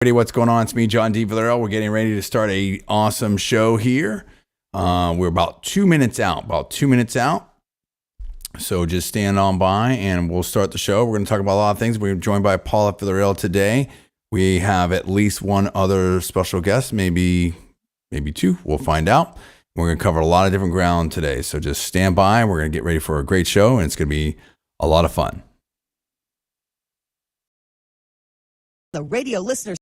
Hey, what's going on? It's me, John D. Villarreal. We're getting ready to start a awesome show here. We're about 2 minutes out. So just stand on by and we'll start the show. We're going to talk about a lot of things. We're joined by Paula Villarreal today. We have at least one other special guest, maybe two. We'll find out. We're going to cover a lot of different ground today. So just stand by. We're going to get ready for a great show, and it's going to be a lot of fun. The radio listeners.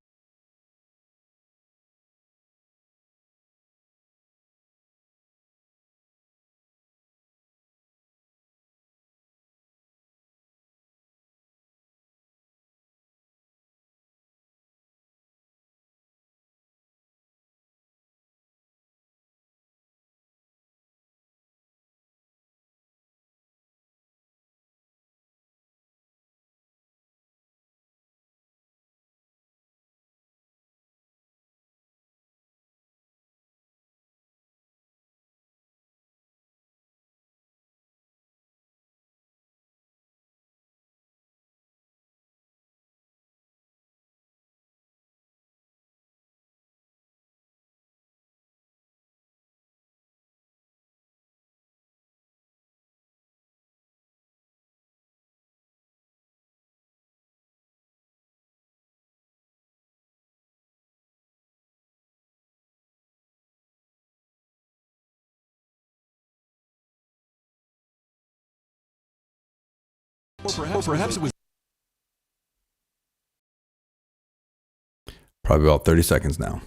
Or perhaps it was Probably about 30 seconds now.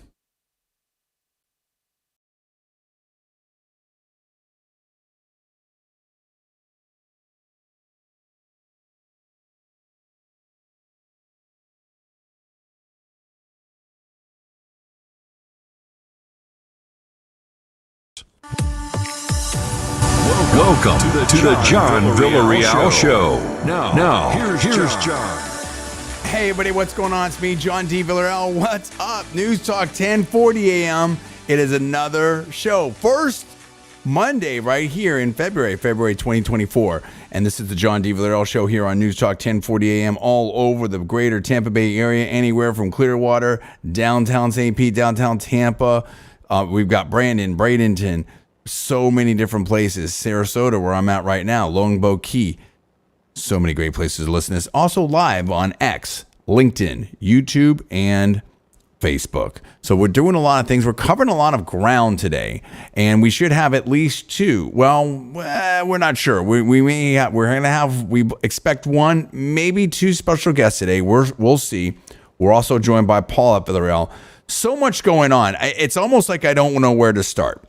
welcome to the John Villarreal Show. Now here's John. Hey, everybody, what's going on? It's me, John D. Villarreal. What's up? Newstalk 1040 AM. It is another show. First Monday right here in February 2024. And this is the John D. Villarreal Show here on Newstalk 1040 AM all over the greater Tampa Bay area, anywhere from Clearwater, downtown St. Pete, downtown Tampa. We've got Brandon, Bradenton, so many different places. Sarasota, where I'm at right now, Longboat Key. So many great places to listen to this. Also live on X, LinkedIn, YouTube, and Facebook. So we're doing a lot of things. We're covering a lot of ground today, and we should have at least two. Well, we're not sure. We expect one, maybe two special guests today. We'll see. We're also joined by Paula Villarreal. So much going on. It's almost like I don't know where to start.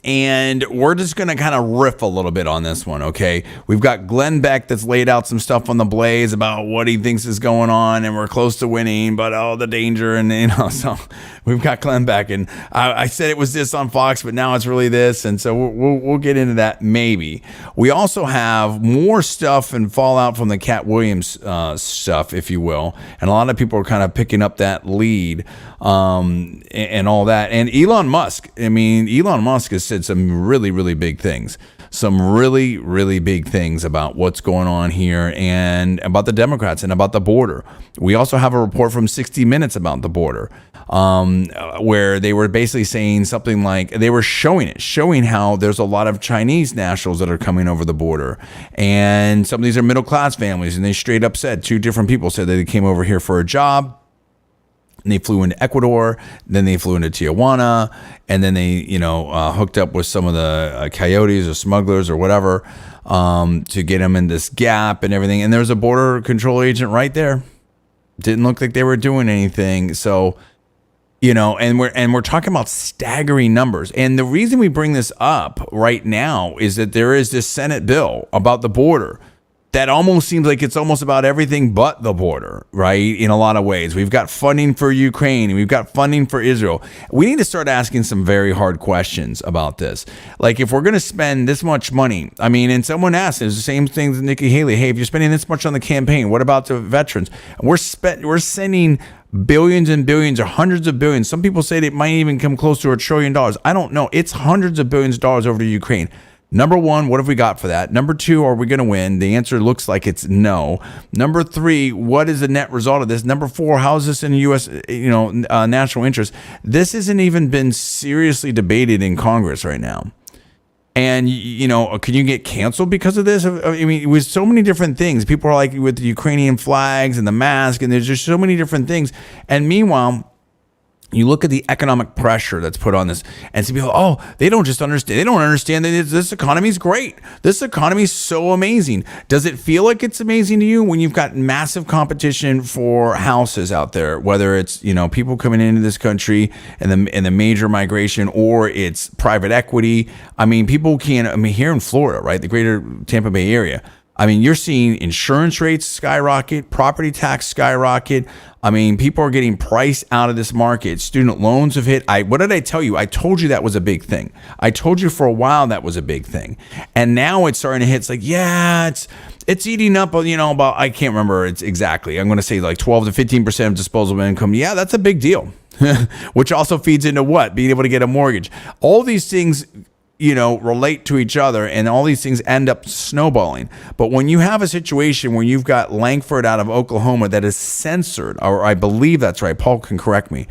And we're just going to kind of riff a little bit on this one, okay? We've got Glenn Beck that's laid out some stuff on the Blaze about what he thinks is going on, and we're close to winning, but the danger, and so we've got Glenn Beck, and I said it was this on Fox, but now it's really this, and so we'll get into that maybe. We also have more stuff and fallout from the Cat Williams stuff, if you will, and a lot of people are kind of picking up that lead and all that. And Elon Musk has said some really, really big things. Some really, really big things about what's going on here and about the Democrats and about the border. We also have a report from 60 Minutes about the border, where they were basically saying something like, they were showing how there's a lot of Chinese nationals that are coming over the border. And some of these are middle-class families, and they straight up said, two different people said that they came over here for a job. And they flew into Ecuador, then they flew into Tijuana, and then they, hooked up with some of the coyotes or smugglers or whatever to get them in this gap and everything. And there's a border control agent right there. Didn't look like they were doing anything. So, and we're talking about staggering numbers. And the reason we bring this up right now is that there is this Senate bill about the border that almost seems like it's almost about everything but the border, right? In a lot of ways. We've got funding for Ukraine, and we've got funding for Israel. We need to start asking some very hard questions about this. Like, if we're going to spend this much money, and someone asked, it's the same thing with Nikki Haley. Hey, if you're spending this much on the campaign, what about the veterans? We're sending billions and billions or hundreds of billions. Some people say it might even come close to $1 trillion. I don't know. It's hundreds of billions of dollars over to Ukraine. Number one, what have we got for that? Number two, are we going to win? The answer looks like it's no. Number three, what is the net result of this? Number four, how is this in U.S. National interest? This hasn't even been seriously debated in Congress right now. And, can you get canceled because of this? I mean, with so many different things. People are like with the Ukrainian flags and the mask, and there's just so many different things. And meanwhile, you look at the economic pressure that's put on this, and some people, they don't understand. They don't understand that this economy is great. This economy is so amazing. Does it feel like it's amazing to you when you've got massive competition for houses out there, whether it's, people coming into this country and the major migration, or it's private equity? I mean, people here in Florida, right? The greater Tampa Bay area. I mean, you're seeing insurance rates skyrocket, property tax skyrocket. I mean, people are getting priced out of this market. Student loans have hit. What did I tell you? I told you that was a big thing. I told you for a while that was a big thing. And now it's starting to hit. It's like, it's eating up, about, I can't remember it's exactly. I'm going to say like 12 to 15% of disposable income. Yeah, that's a big deal, which also feeds into what? Being able to get a mortgage. All these things relate to each other, and all these things end up snowballing. But when you have a situation where you've got Langford out of Oklahoma that is censored, or I believe that's right, Paul can correct me,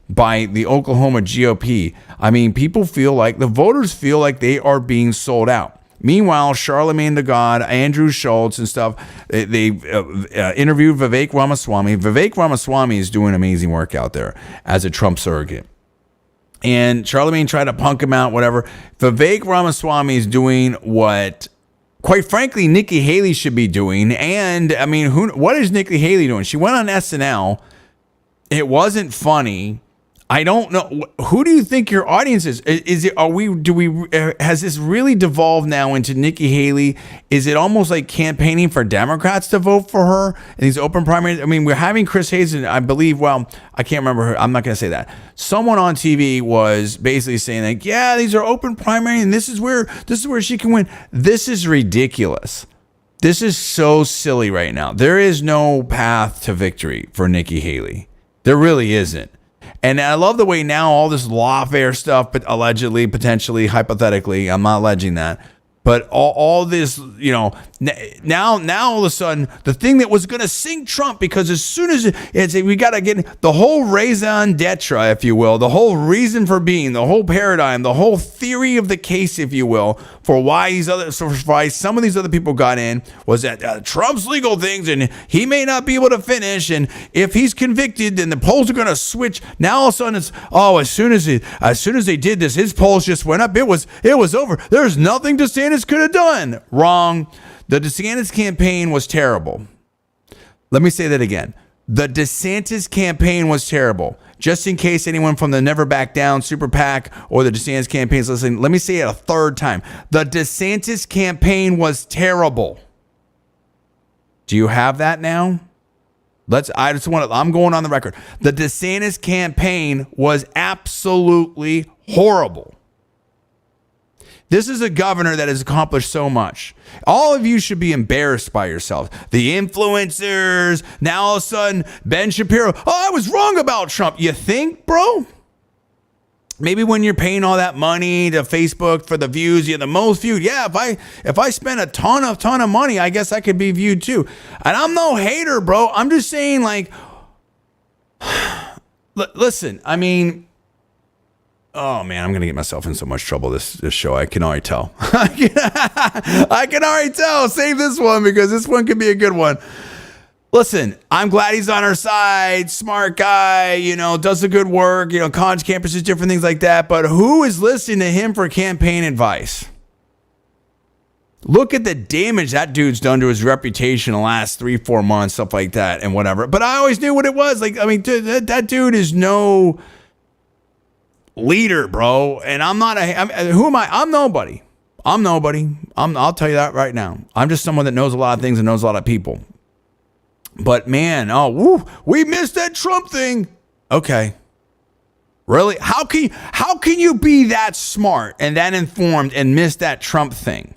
by the Oklahoma GOP, I mean, the voters feel like they are being sold out. Meanwhile, Charlemagne the God, Andrew Schultz and stuff, they interviewed Vivek Ramaswamy. Vivek Ramaswamy is doing amazing work out there as a Trump surrogate. And Charlemagne tried to punk him out, whatever. Vivek Ramaswamy is doing what, quite frankly, Nikki Haley should be doing. And, I mean, what is Nikki Haley doing? She went on SNL. It wasn't funny. I don't know. Who do you think your audience is? Has this really devolved now into Nikki Haley? Is it almost like campaigning for Democrats to vote for her in these open primaries? I mean, we're having Chris Hayes, and I believe, I can't remember her. I'm not going to say that. Someone on TV was basically saying like, these are open primaries, and this is where she can win. This is ridiculous. This is so silly right now. There is no path to victory for Nikki Haley. There really isn't. And I love the way now all this lawfare stuff, but allegedly, potentially, hypothetically, I'm not alleging that, but all this, now all of a sudden, the thing that was going to sink Trump, because as soon as we got to get the whole raison d'etre, if you will, the whole reason for being, the whole paradigm, the whole theory of the case, if you will, for why some of these other people got in, was that Trump's legal things, and he may not be able to finish, and if he's convicted, then the polls are going to switch. Now all of a sudden it's, as soon as they did this, his polls just went up. It was over. There's nothing DeSantis could have done. Wrong. The DeSantis campaign was terrible. Let me say that again. The DeSantis campaign was terrible. Just in case anyone from the Never Back Down Super PAC or the DeSantis campaign is listening, let me say it a third time. The DeSantis campaign was terrible. Do you have that now? I'm going on the record. The DeSantis campaign was absolutely horrible. This is a governor that has accomplished so much. All of you should be embarrassed by yourselves. The influencers, now all of a sudden, Ben Shapiro. I was wrong about Trump. You think, bro? Maybe when you're paying all that money to Facebook for the views, you're the most viewed. Yeah, if I spend a ton of money, I guess I could be viewed too. And I'm no hater, bro. I'm just saying, like, listen, I mean, oh man, I'm gonna get myself in so much trouble this show. I can already tell. I can already tell. Save this one because this one could be a good one. Listen, I'm glad he's on our side. Smart guy, does the good work. College campuses, different things like that. But who is listening to him for campaign advice? Look at the damage that dude's done to his reputation the last 3-4 months, stuff like that, and whatever. But I always knew what it was. Like, I mean, that dude is no leader, bro. And who am I? I'm nobody. I'll tell you that right now. I'm just someone that knows a lot of things and knows a lot of people. But man, we missed that Trump thing. Okay. Really? How can you be that smart and that informed and miss that Trump thing?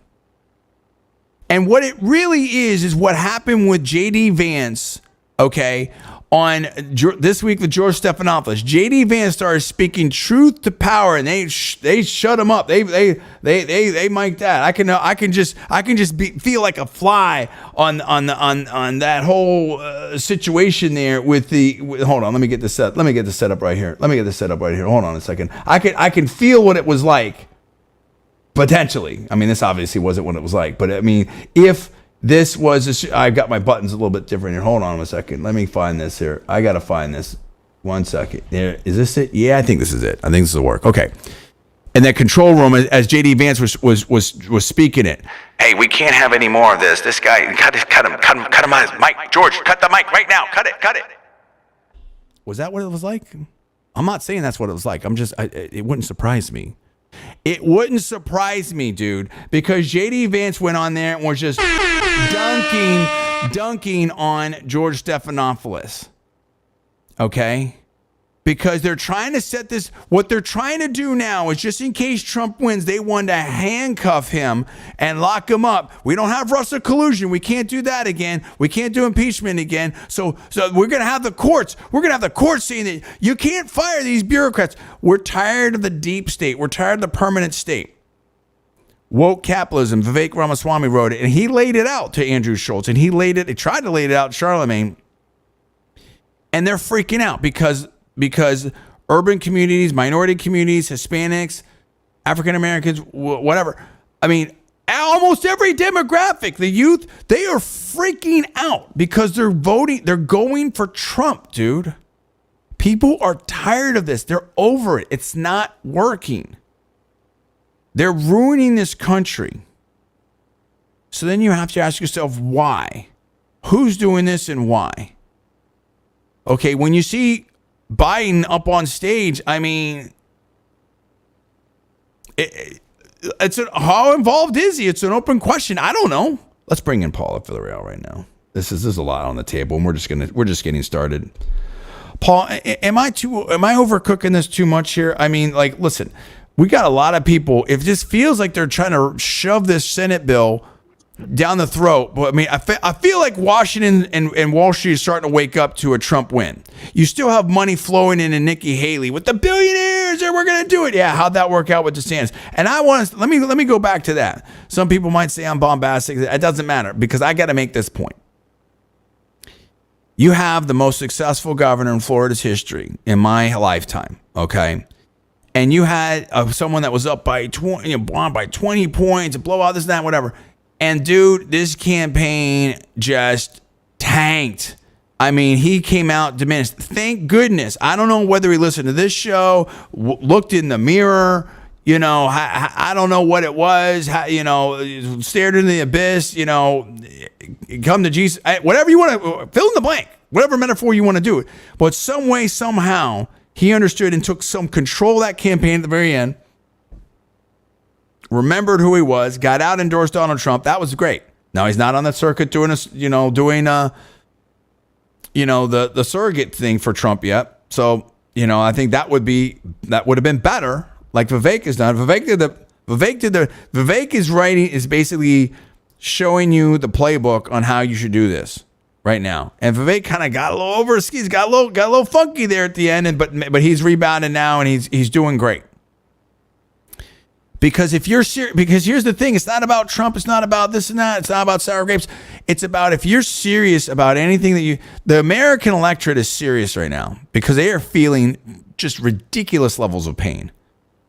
And what it really is what happened with JD Vance, okay, this week with George Stephanopoulos. JD Vance started speaking truth to power, and they shut him up. They mic'd that. I can just feel like a fly on that whole situation there with hold on, let me get this set up right here. Hold on a second. I can feel what it was like potentially. I mean, this obviously wasn't what it was like, but I mean, if this was I've got my buttons a little bit different here. Hold on a second. Let me find this here. I got to find this. 1 second. There. Is this it? Yeah, I think this is it. I think this will work. Okay. In that control room, as JD Vance was speaking it. Hey, we can't have any more of this. This guy, cut him on his mic. George, cut the mic right now. Cut it. Was that what it was like? I'm not saying that's what it was like. It wouldn't surprise me. It wouldn't surprise me, dude, because JD Vance went on there and was just dunking on George Stephanopoulos. Okay? Because they're trying to set this, what they're trying to do now is just in case Trump wins, they want to handcuff him and lock him up. We don't have Russia collusion. We can't do that again. We can't do impeachment again. So we're going to have the courts. We're going to have the courts saying that you can't fire these bureaucrats. We're tired of the deep state. We're tired of the permanent state. Woke capitalism. Vivek Ramaswamy wrote it, and he laid it out to Andrew Schultz, and he tried to lay it out to Charlemagne, and they're freaking out because urban communities, minority communities, Hispanics, African Americans, whatever. I mean, almost every demographic, the youth, they are freaking out because they're going for Trump, dude. People are tired of this. They're over it. It's not working. They're ruining this country. So then you have to ask yourself, why? Who's doing this and why? Okay, when you see Biden up on stage, I mean, how involved is he? It's an open question. I don't know. Let's bring in Paul at Villarreal right now. There's a lot on the table, and we're just getting started. Paul, am I overcooking this too much here? I mean, like, listen, we got a lot of people. It just feels like they're trying to shove this Senate bill down the throat. But I mean, I feel like Washington and Wall Street is starting to wake up to a Trump win. You still have money flowing into Nikki Haley with the billionaires, and we're going to do it. Yeah, how'd that work out with DeSantis? And let me go back to that. Some people might say I'm bombastic. It doesn't matter because I got to make this point. You have the most successful governor in Florida's history in my lifetime, okay? And you had someone that was up by 20 points, a blowout, this and that, whatever. And dude, this campaign just tanked. I mean, he came out diminished. Thank goodness. I don't know whether he listened to this show, looked in the mirror, I don't know what it was, stared into the abyss, come to Jesus, whatever you want to, fill in the blank, whatever metaphor you want to do it. But some way, somehow, he understood and took some control of that campaign at the very end. Remembered who he was, got out, endorsed Donald Trump. That was great. Now he's not on the circuit doing the surrogate thing for Trump yet. So, I think that would have been better, like Vivek has done. Vivek is basically showing you the playbook on how you should do this right now. And Vivek kind of got a little over his skis, got a little funky there at the end, but he's rebounded now and he's doing great. Because here's the thing, it's not about Trump, it's not about this and that, it's not about sour grapes. It's about if you're serious about anything the American electorate is serious right now because they are feeling just ridiculous levels of pain,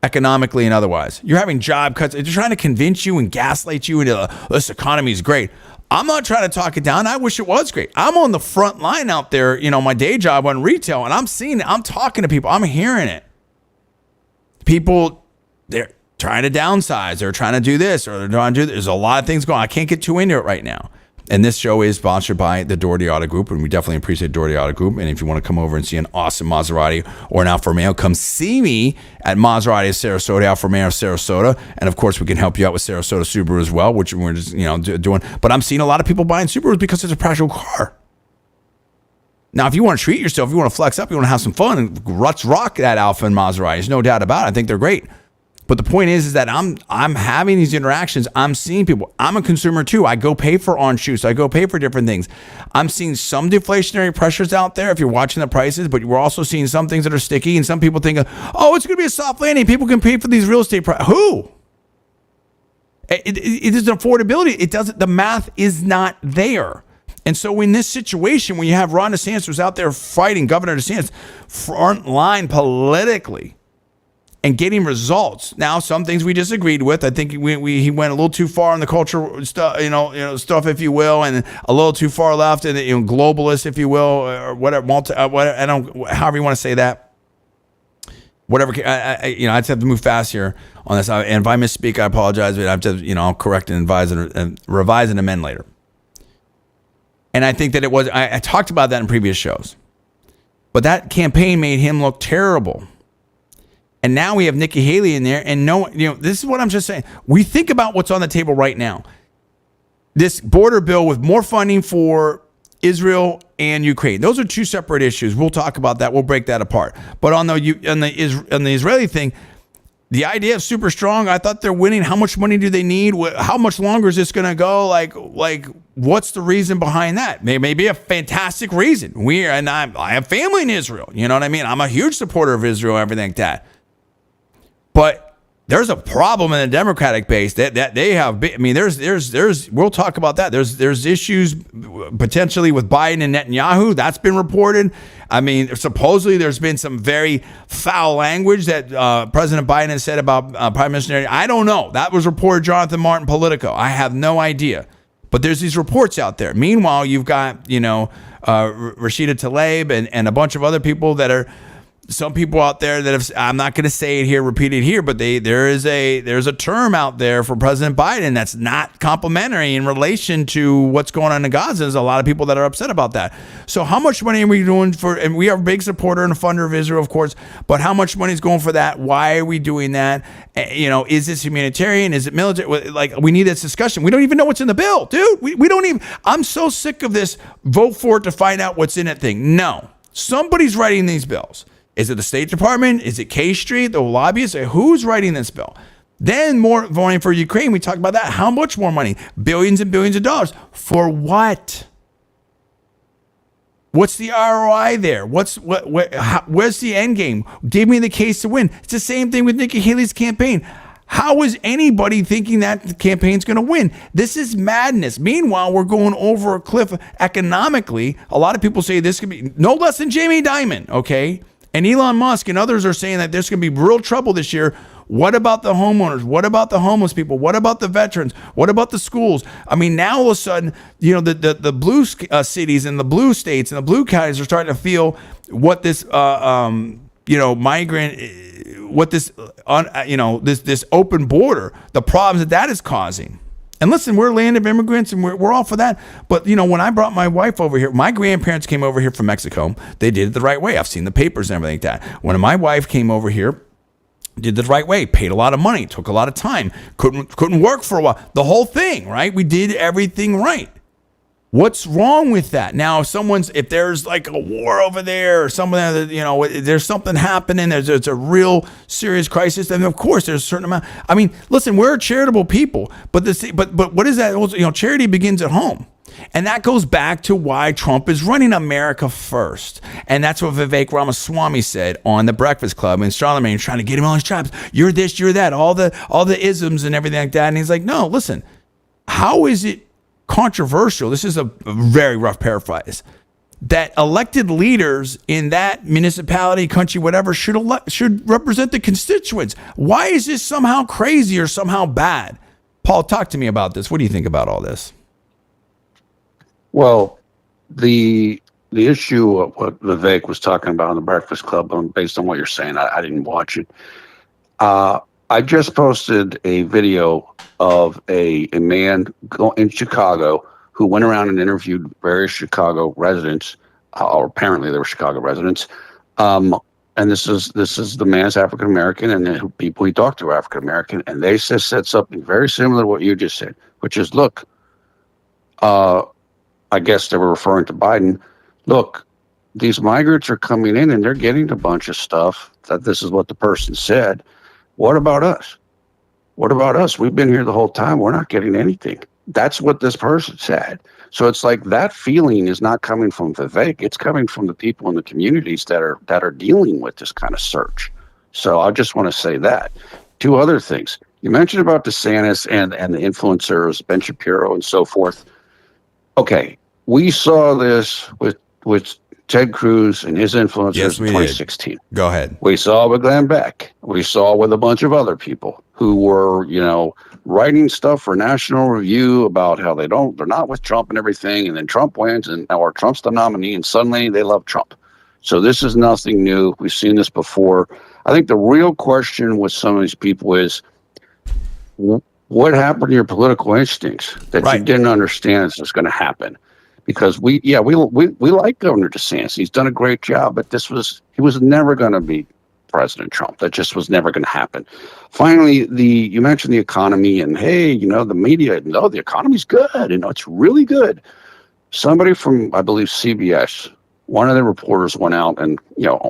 economically and otherwise. You're having job cuts. They're trying to convince you and gaslight you into this economy is great. I'm not trying to talk it down. I wish it was great. I'm on the front line out there, my day job on retail, and I'm seeing it. I'm talking to people. I'm hearing it. People, they're trying to downsize. They're trying to do this or they're trying to do this. There's a lot of things going on. I can't get too into it right now. And this show is sponsored by the Doherty Auto Group, and we definitely appreciate Doherty Auto Group. And if you want to come over and see an awesome Maserati or an Alfa Romeo, come see me at Maserati of Sarasota, Alfa Romeo of Sarasota. And of course, we can help you out with Sarasota Subaru as well, which we're just doing. But I'm seeing a lot of people buying Subarus because it's a practical car. Now, if you want to treat yourself, if you want to flex up, you want to have some fun, and let's rock that Alfa and Maserati. There's no doubt about it. I think they're great. But the point is that I'm having these interactions. I'm seeing people. I'm a consumer too. I go pay for on shoes. I go pay for different things. I'm seeing some deflationary pressures out there if you're watching the prices, but we're also seeing some things that are sticky. And some people think, oh, it's going to be a soft landing. People can pay for these real estate prices. Who? It is an affordability. It doesn't. The math is not there. And so in this situation, when you have Ron DeSantis who's out there fighting Governor DeSantis front line politically and getting results. Now, some things we disagreed with. I think he went a little too far on the culture stuff, stuff, if you will, and a little too far left, and globalist, if you will, or whatever. However you want to say that. Whatever. I just have to move fast here on this. And if I misspeak, I apologize. But I have to, I'll correct and advise and revise and amend later. And I think that it was. I talked about that in previous shows, but that campaign made him look terrible. And now we have Nikki Haley in there, and this is what I'm just saying. We think about what's on the table right now. This border bill with more funding for Israel and Ukraine. Those are two separate issues. We'll talk about that. We'll break that apart. But on the Israeli thing, the idea of super strong, I thought they're winning. How much money do they need? How much longer is this going to go? Like, what's the reason behind that? Maybe a fantastic reason. I have family in Israel. You know what I mean? I'm a huge supporter of Israel, everything like that. But there's a problem in the Democratic base that they have. I mean, there's we'll talk about that. There's issues potentially with Biden and Netanyahu. That's been reported. I mean, supposedly there's been some very foul language that President Biden has said about Prime Minister. I don't know. That was reported Jonathan Martin Politico. I have no idea. But there's these reports out there. Meanwhile, you've got Rashida Tlaib and a bunch of other people that are. Some people out there that have, I'm not going to say it here, repeat it here, but there's a term out there for President Biden that's not complimentary in relation to what's going on in Gaza. There's a lot of people that are upset about that. So how much money are we doing for, and we are a big supporter and a funder of Israel, of course, but how much money is going for that? Why are we doing that? Is this humanitarian? Is it military? Like, we need this discussion. We don't even know what's in the bill, dude. We don't even, I'm so sick of this vote for it to find out what's in it thing. No, somebody's writing these bills. Is it the State Department? Is it K Street, the lobbyists? Who's writing this bill? Then more money for Ukraine. We talked about that. How much more money? Billions and billions of dollars. For what? What's the ROI there? Where's the end game? Give me the case to win. It's the same thing with Nikki Haley's campaign. How is anybody thinking that the campaign's going to win? This is madness. Meanwhile, we're going over a cliff economically. A lot of people say this could be no less than Jamie Dimon, okay? And Elon Musk and others are saying that there's going to be real trouble this year. What about the homeowners? What about the homeless people? What about the veterans? What about the schools? I mean, now all of a sudden, the blue cities and the blue states and the blue counties are starting to feel what this, this open border, the problems that is causing. And listen, we're a land of immigrants, and we're all for that. But, when I brought my wife over here, my grandparents came over here from Mexico. They did it the right way. I've seen the papers and everything like that. When my wife came over here, did it the right way, paid a lot of money, took a lot of time, couldn't work for a while. The whole thing, right? We did everything right. What's wrong with that? Now, if there's like a war over there or something, there's something happening, there's a real serious crisis, then of course there's a certain amount. I mean, listen, we're charitable people, but what is that? Charity begins at home. And that goes back to why Trump is running America first. And that's what Vivek Ramaswamy said on The Breakfast Club and Charlemagne, trying to get him on his chops. You're this, you're that, all the isms and everything like that. And he's like, no, listen, how is it controversial? This is a very rough paraphrase. That elected leaders in that municipality, country, whatever, should represent the constituents. Why is this somehow crazy or somehow bad? Paul, talk to me about this. What do you think about all this? Well, the issue of what Vivek was talking about in the Breakfast Club, based on what you're saying, I didn't watch it. I just posted a video of a man in Chicago who went around and interviewed various Chicago residents, or apparently they were Chicago residents. And this is the man's African American, and the people he talked to were African American, and they said something very similar to what you just said, which is, look, I guess they were referring to Biden. Look, these migrants are coming in and they're getting a bunch of stuff. That this is what the person said. What about us? What about us? We've been here the whole time. We're not getting anything. That's what this person said. So it's like that feeling is not coming from Vivek. It's coming from the people in the communities that are dealing with this kind of search. So I just want to say that. Two other things. You mentioned about DeSantis and the influencers, Ben Shapiro and so forth. Okay, we saw this with Ted Cruz and his influencers in 2016. Did. Go ahead. We saw it with Glenn Beck. We saw it with a bunch of other people who were, writing stuff for National Review about how they're not with Trump and everything, and then Trump wins, or Trump's the nominee, and suddenly they love Trump. So this is nothing new. We've seen this before. I think the real question with some of these people is, what happened to your political instincts that you didn't understand this was going to happen? Because we like Governor DeSantis. He's done a great job, but he was never going to be President Trump. That just was never going to happen. Finally, you mentioned the economy, and hey, the media, no, the economy's good. It's really good. Somebody from, I believe, CBS, one of the reporters went out and,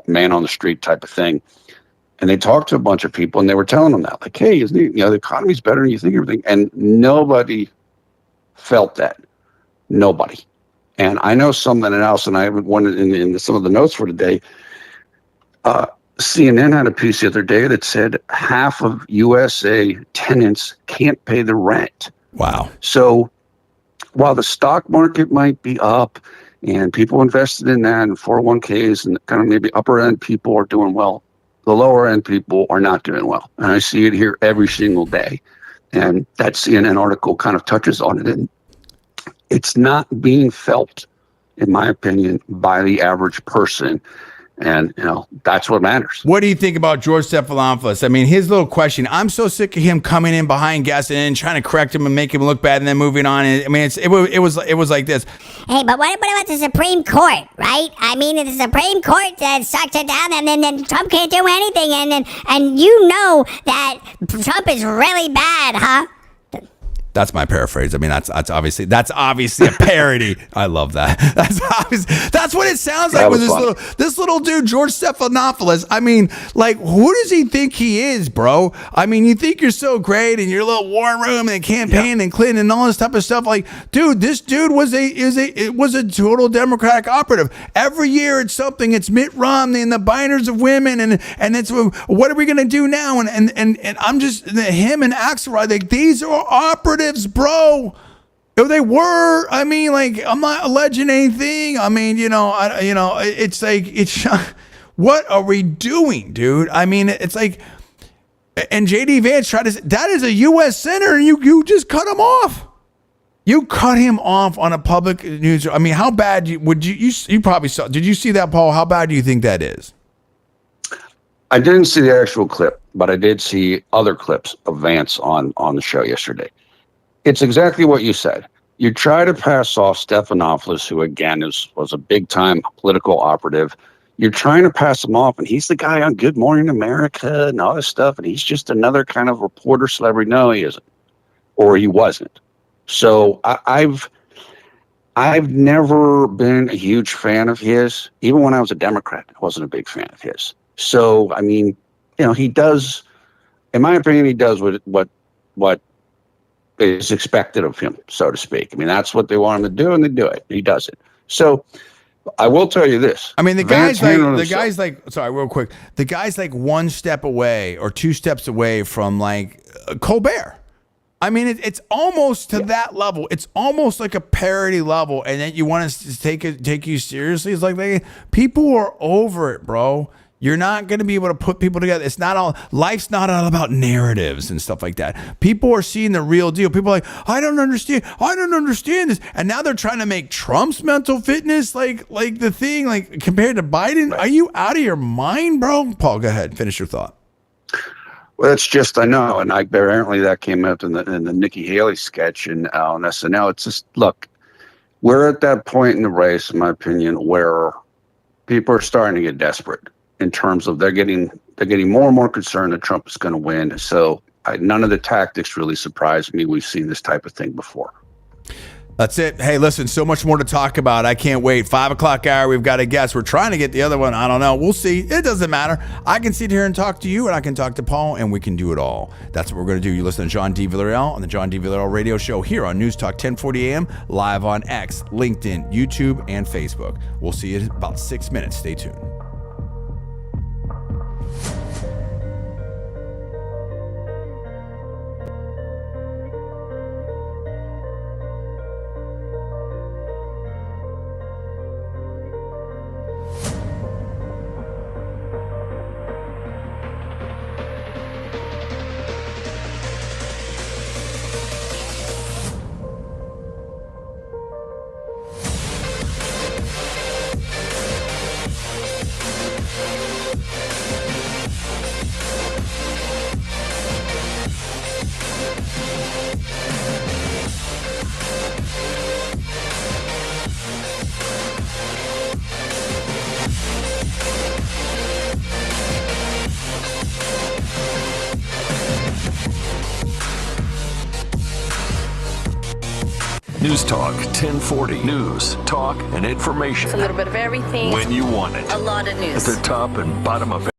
man on the street type of thing. And they talked to a bunch of people, and they were telling them that, like, hey, the economy's better than you think, everything. And nobody felt that. Nobody. And I know something else, and I haven't wanted in some of the notes for today. CNN had a piece the other day that said half of USA tenants can't pay the rent. Wow. So while the stock market might be up and people invested in that and 401ks and kind of maybe upper end people are doing well, the lower end people are not doing well. And I see it here every single day. And that CNN article kind of touches on it. And it's not being felt, in my opinion, by the average person. And, that's what matters. What do you think about George Stephanopoulos? I mean, his little question, I'm so sick of him coming in behind Gaston and trying to correct him and make him look bad and then moving on. I mean, it was like this. Hey, but what about the Supreme Court, right? I mean, the Supreme Court sucks it down, and then Trump can't do anything. And you know that Trump is really bad, huh? That's my paraphrase. I mean, that's obviously a parody. I love that. That's what it sounds like with this little dude, George Stephanopoulos. I mean, like, who does he think he is, bro? I mean, you think you're so great in your little war room and campaign and Clinton and all this type of stuff. Like, dude, this dude was a total Democratic operative. Every year it's something. It's Mitt Romney and the binders of women and it's what are we gonna do now? And I'm just him and Axelrod. Like, these are operatives, bro. They were. I mean, like, I'm not alleging anything. I mean, it's like, what are we doing, dude? I mean, it's like, and JD Vance tried to say, that is a U.S. senator, and you just cut him off. You cut him off on a public news. I mean, how bad would you probably saw? Did you see that, Paul? How bad do you think that is? I didn't see the actual clip, but I did see other clips of Vance on the show yesterday. It's exactly what you said. You try to pass off Stephanopoulos, who again was a big-time political operative. You're trying to pass him off, and he's the guy on Good Morning America and all this stuff, and he's just another kind of reporter celebrity. No, he isn't, or he wasn't. So I've never been a huge fan of his. Even when I was a Democrat, I wasn't a big fan of his. So I mean, he does, in my opinion, he does what is expected of him, so to speak. I mean, that's what they want him to do, and they do it. He does it. So I will tell you this. I mean, the guy's like, sorry, real quick. The guy's like one step away or two steps away from like Colbert. I mean, it's almost to that level. It's almost like a parody level, and then you want us to take you seriously. It's like people are over it, bro. You're not going to be able to put people together. Life's not all about narratives and stuff like that. People are seeing the real deal. People are like, I don't understand this. And now they're trying to make Trump's mental fitness like the thing, like compared to Biden. Right. Are you out of your mind, bro? Paul, go ahead. Finish your thought. Well, it's just, I know. And apparently that came out in the Nikki Haley sketch on SNL. It's just, look, we're at that point in the race, in my opinion, where people are starting to get desperate. In terms of they're getting more and more concerned that Trump is going to win. So none of the tactics really surprise me. We've seen this type of thing before. That's it. Hey, listen, so much more to talk about. I can't wait. 5 o'clock hour, we've got a guest. We're trying to get the other one. I don't know. We'll see. It doesn't matter. I can sit here and talk to you, and I can talk to Paul, and we can do it all. That's what we're going to do. You listen to John D. Villarreal on the John D. Villarreal radio show here on Newstalk 1040 AM, live on X, LinkedIn, YouTube, and Facebook. We'll see you in about 6 minutes. Stay tuned. News Talk 1040. News, talk, and information. It's a little bit of everything. When you want it. A lot of news. At the top and bottom of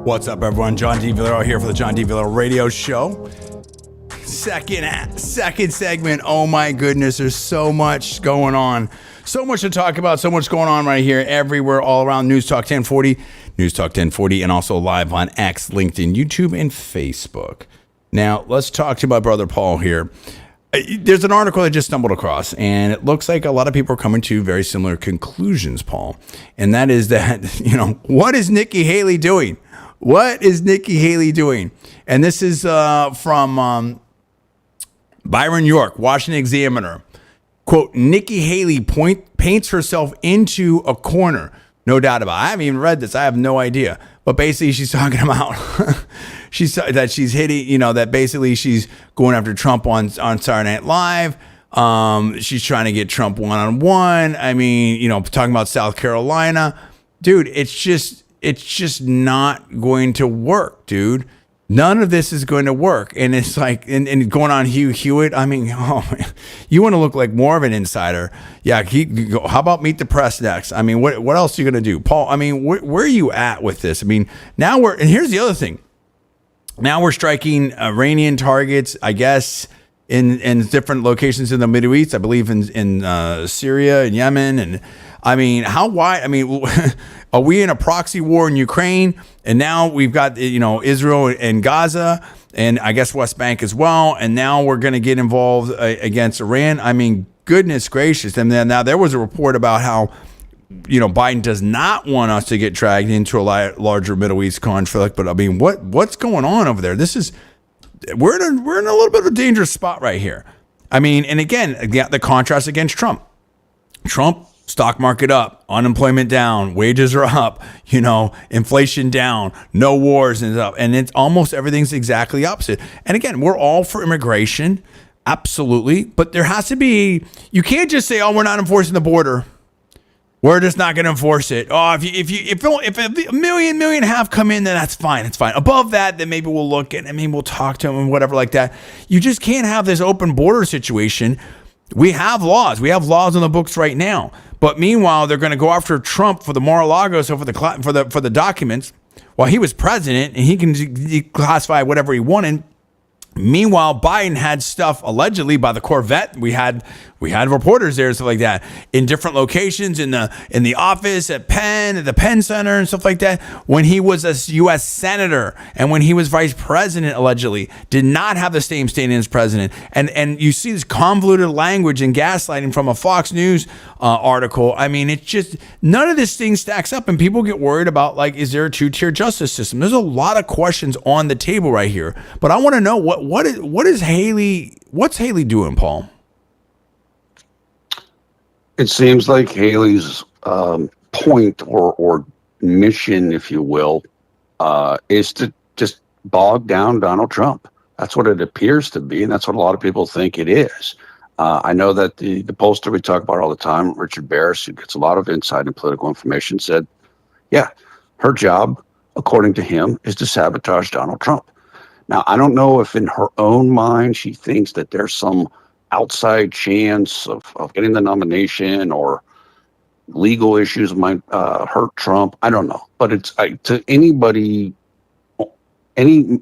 What's up, everyone? John D. Villarreal here for the John D. Villarreal Radio Show. Second segment. Oh my goodness, there's so much going on. So much to talk about, so much going on right here, everywhere, all around Newstalk 1040, Newstalk 1040, and also live on X, LinkedIn, YouTube, and Facebook. Now, let's talk to my brother Paul here. There's an article I just stumbled across, and it looks like a lot of people are coming to very similar conclusions, Paul. And that is that, what is Nikki Haley doing? What is Nikki Haley doing? And this is from Byron York, Washington Examiner. Quote, Nikki Haley paints herself into a corner. No doubt about it. I haven't even read this. I have no idea. But basically, she's talking about that she's hitting, that basically she's going after Trump on Saturday Night Live. She's trying to get Trump one-on-one. I mean, talking about South Carolina. Dude, it's just not going to work, dude. None of this is going to work. And it's like, and going on Hugh Hewitt. I mean, you want to look like more of an insider. Yeah. How about meet the press next? I mean, what else are you going to do? Paul, I mean, where are you at with this? I mean, and here's the other thing. Now we're striking Iranian targets, I guess, in different locations in the Middle East. I believe in Syria and Yemen. And I mean, how wide? I mean, are we in a proxy war in Ukraine? And now we've got, Israel and Gaza and I guess West Bank as well. And now we're going to get involved against Iran. I mean, goodness gracious. And then now there was a report about how, Biden does not want us to get dragged into a larger Middle East conflict. But I mean, what's going on over there? We're in a little bit of a dangerous spot right here. I mean, and again, the contrast against Trump. Trump, stock market up, unemployment down, wages are up, inflation down, no wars and stuff. And it's almost everything's exactly opposite. And again, we're all for immigration. Absolutely. But there has to be, you can't just say, we're not enforcing the border. We're just not going to enforce it. Oh, if a million and a half come in, then that's fine. It's fine. Above that, then maybe we'll look at, we'll talk to them and whatever like that. You just can't have this open border situation. We have laws. We have laws on the books right now. But meanwhile, they're going to go after Trump for the Mar-a-Lago, so for the documents, while he was president, and he can declassify whatever he wanted. Meanwhile, Biden had stuff allegedly by the Corvette. We had reporters there and stuff like that in different locations in the office at the Penn Center and stuff like that. When he was a U.S. senator and when he was vice president, allegedly did not have the same standing as president. And you see this convoluted language and gaslighting from a Fox News article. I mean, it's just none of this thing stacks up, and people get worried about is there a two-tier justice system? There's a lot of questions on the table right here, but I want to know what's Haley doing, Paul? It seems like Haley's point or mission, if you will, is to just bog down Donald Trump. That's what it appears to be, and that's what a lot of people think it is. I know that the pollster we talk about all the time, Richard Barris, who gets a lot of insight and political information, said, yeah, her job, according to him, is to sabotage Donald Trump. Now, I don't know if in her own mind she thinks that there's some outside chance of getting the nomination or legal issues might hurt Trump. I don't know. But it's to anybody,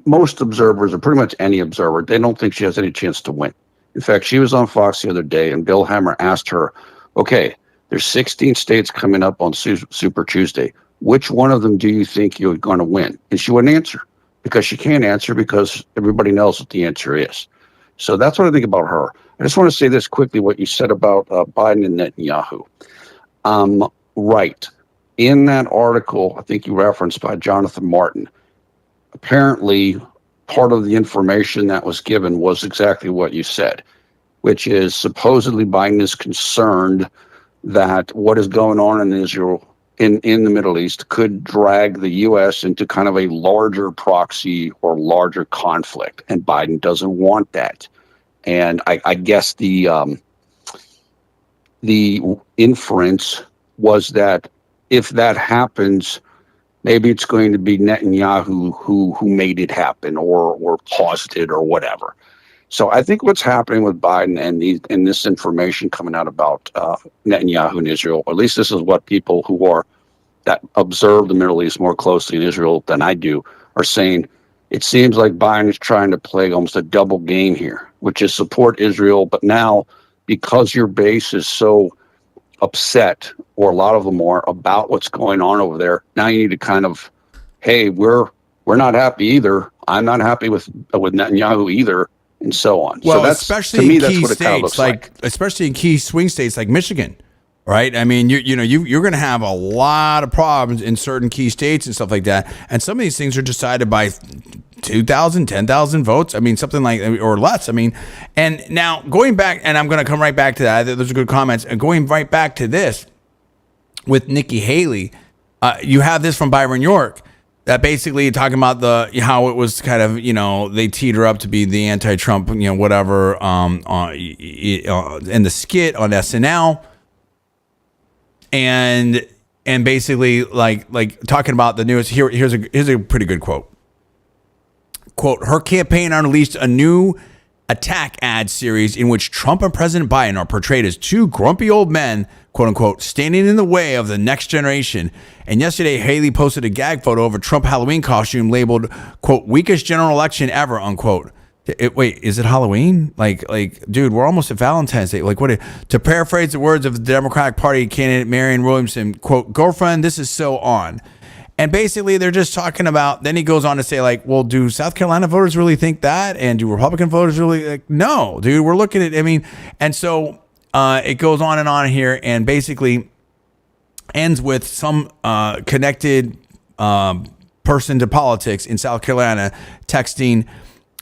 most observers, or pretty much any observer, they don't think she has any chance to win. In fact, she was on Fox the other day, and Bill Hemmer asked her, okay, there's 16 states coming up on Super Tuesday. Which one of them do you think you're going to win? And she wouldn't answer, because she can't answer because everybody knows what the answer is. So that's what I think about her. I just want to say this quickly, what you said about Biden and Netanyahu. Right. In that article, I think you referenced by Jonathan Martin, apparently part of the information that was given was exactly what you said, which is supposedly Biden is concerned that what is going on in Israel, in the Middle East, could drag the U.S. into kind of a larger proxy or larger conflict, and Biden doesn't want that. And I guess the inference was that if that happens, maybe it's going to be Netanyahu who made it happen or caused it or whatever. So I think what's happening with Biden and this information coming out about Netanyahu and Israel, or at least this is what people who are that observe the Middle East more closely in Israel than I do are saying it seems like Biden is trying to play almost a double game here, which is support Israel, but now because your base is so upset, or a lot of them are, about what's going on over there, now you need to kind of, hey, we're not happy either. I'm not happy with Netanyahu either, and so on. Well, so that's, especially to me, in that's key what it kind of states, looks like. especially in key swing states like Michigan, right? I mean, you're going to have a lot of problems in certain key states and stuff like that. And some of these things are decided by 2,000, 10,000 votes. I mean, something like, or less. I mean, and now going back, and I'm going to come right back to that. Those are good comments. And going right back to this with Nikki Haley, you have this from Byron York. That basically talking about how it was kind of, they teed her up to be the anti-Trump, whatever, in the skit on SNL, and basically like talking about the newest. Here's a pretty good quote. Quote: her campaign unleashed a new attack ad series in which Trump and President Biden are portrayed as two grumpy old men, quote unquote, standing in the way of the next generation. And yesterday, Haley posted a gag photo of a Trump Halloween costume labeled, quote, weakest general election ever, unquote. Wait, is it Halloween? Like, dude, we're almost at Valentine's Day. Like, to paraphrase the words of the Democratic Party candidate Marianne Williamson, quote, girlfriend, this is so on. And basically, they're just talking about, then he goes on to say, like, well, do South Carolina voters really think that? And do Republican voters really? Like, no, dude, we're looking at, and so it goes on and on here, and basically ends with some connected person to politics in South Carolina texting,